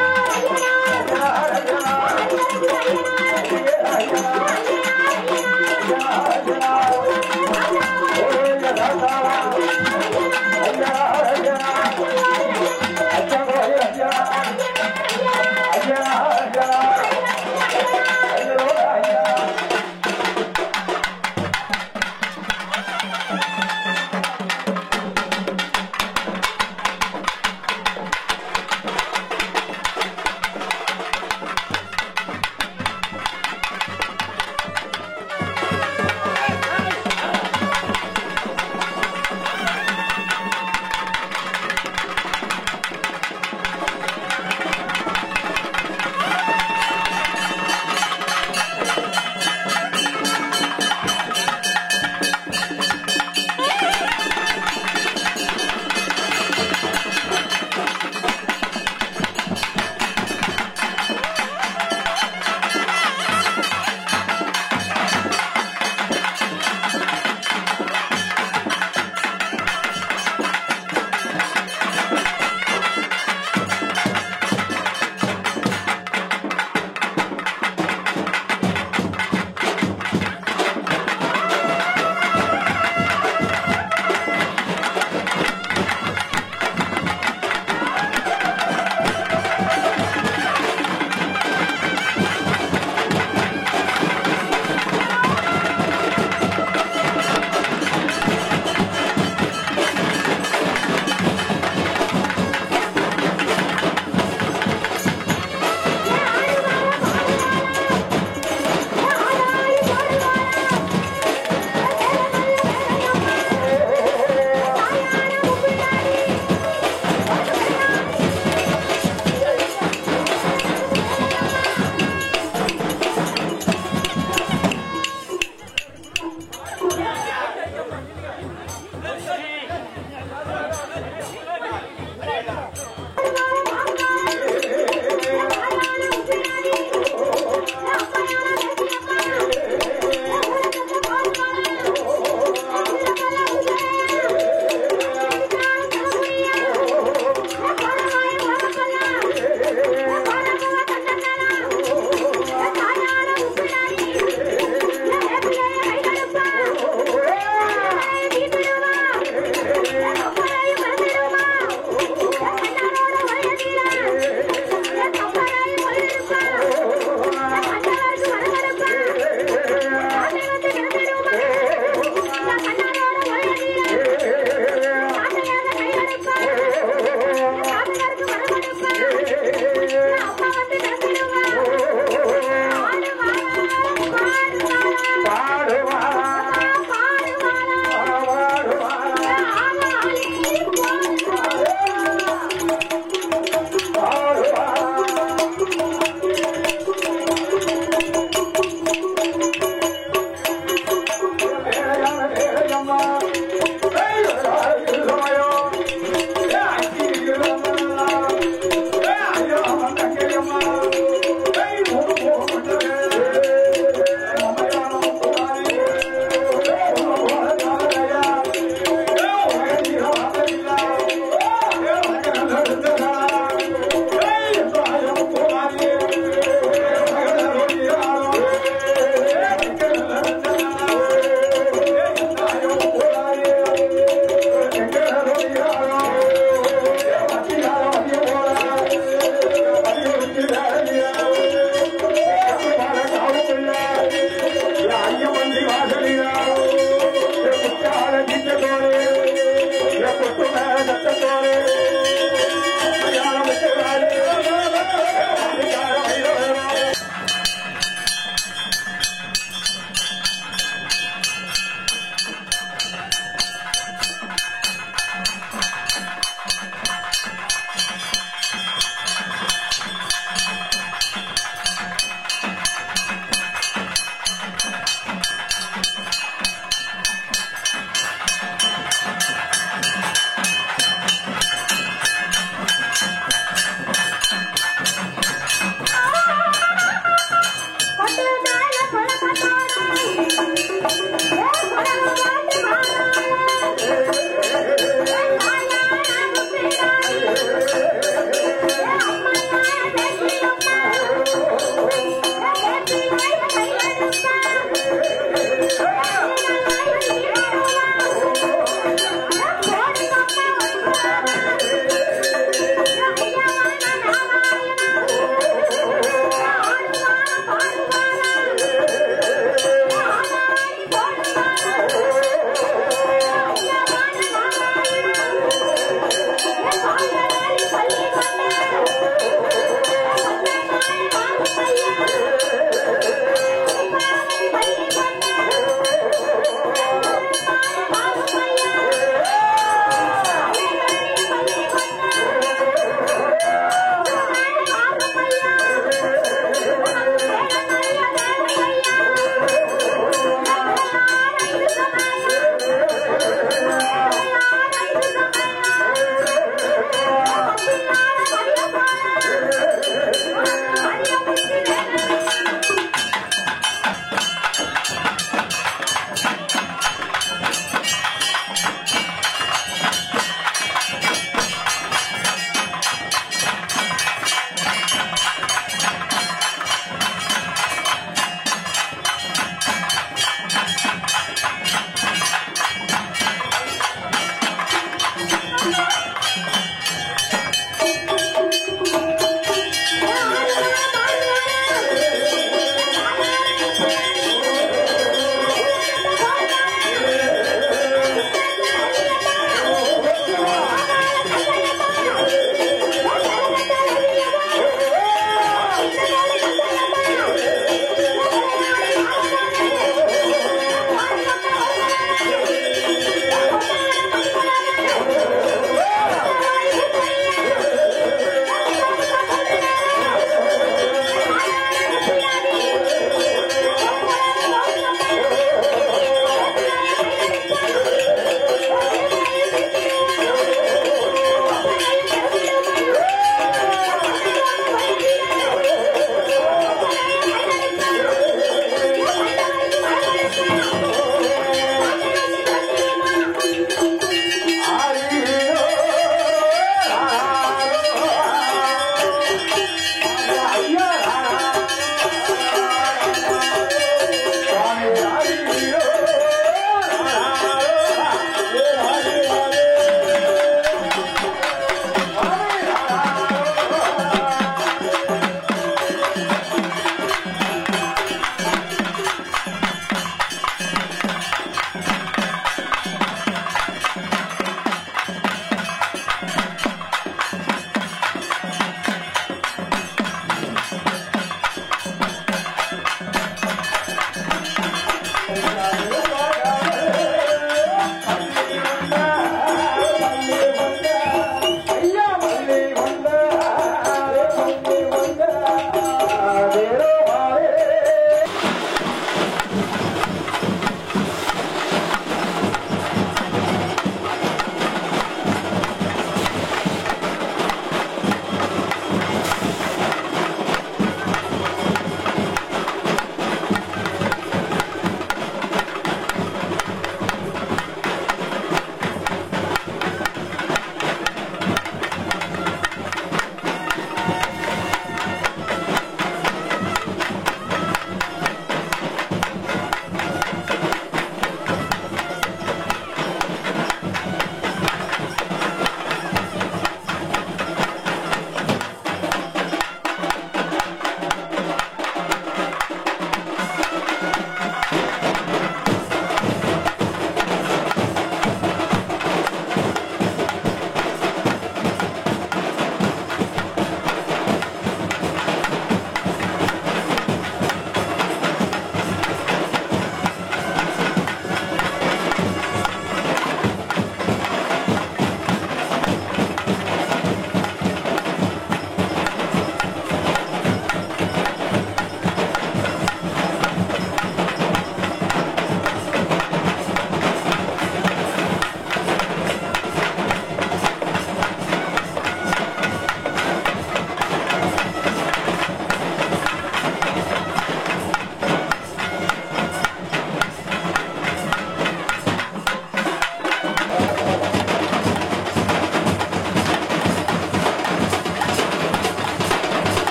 Yeah.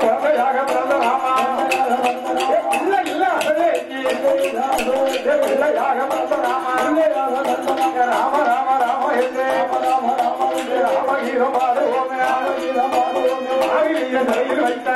குழந்தையாக பிறந்த ராமா இல்ல இல்ல பிள்ளையாக பிறந்த ராமா ராம ராம ராம என்று ராம ஹீரோ பாடுவோமே சிறையில் வைத்த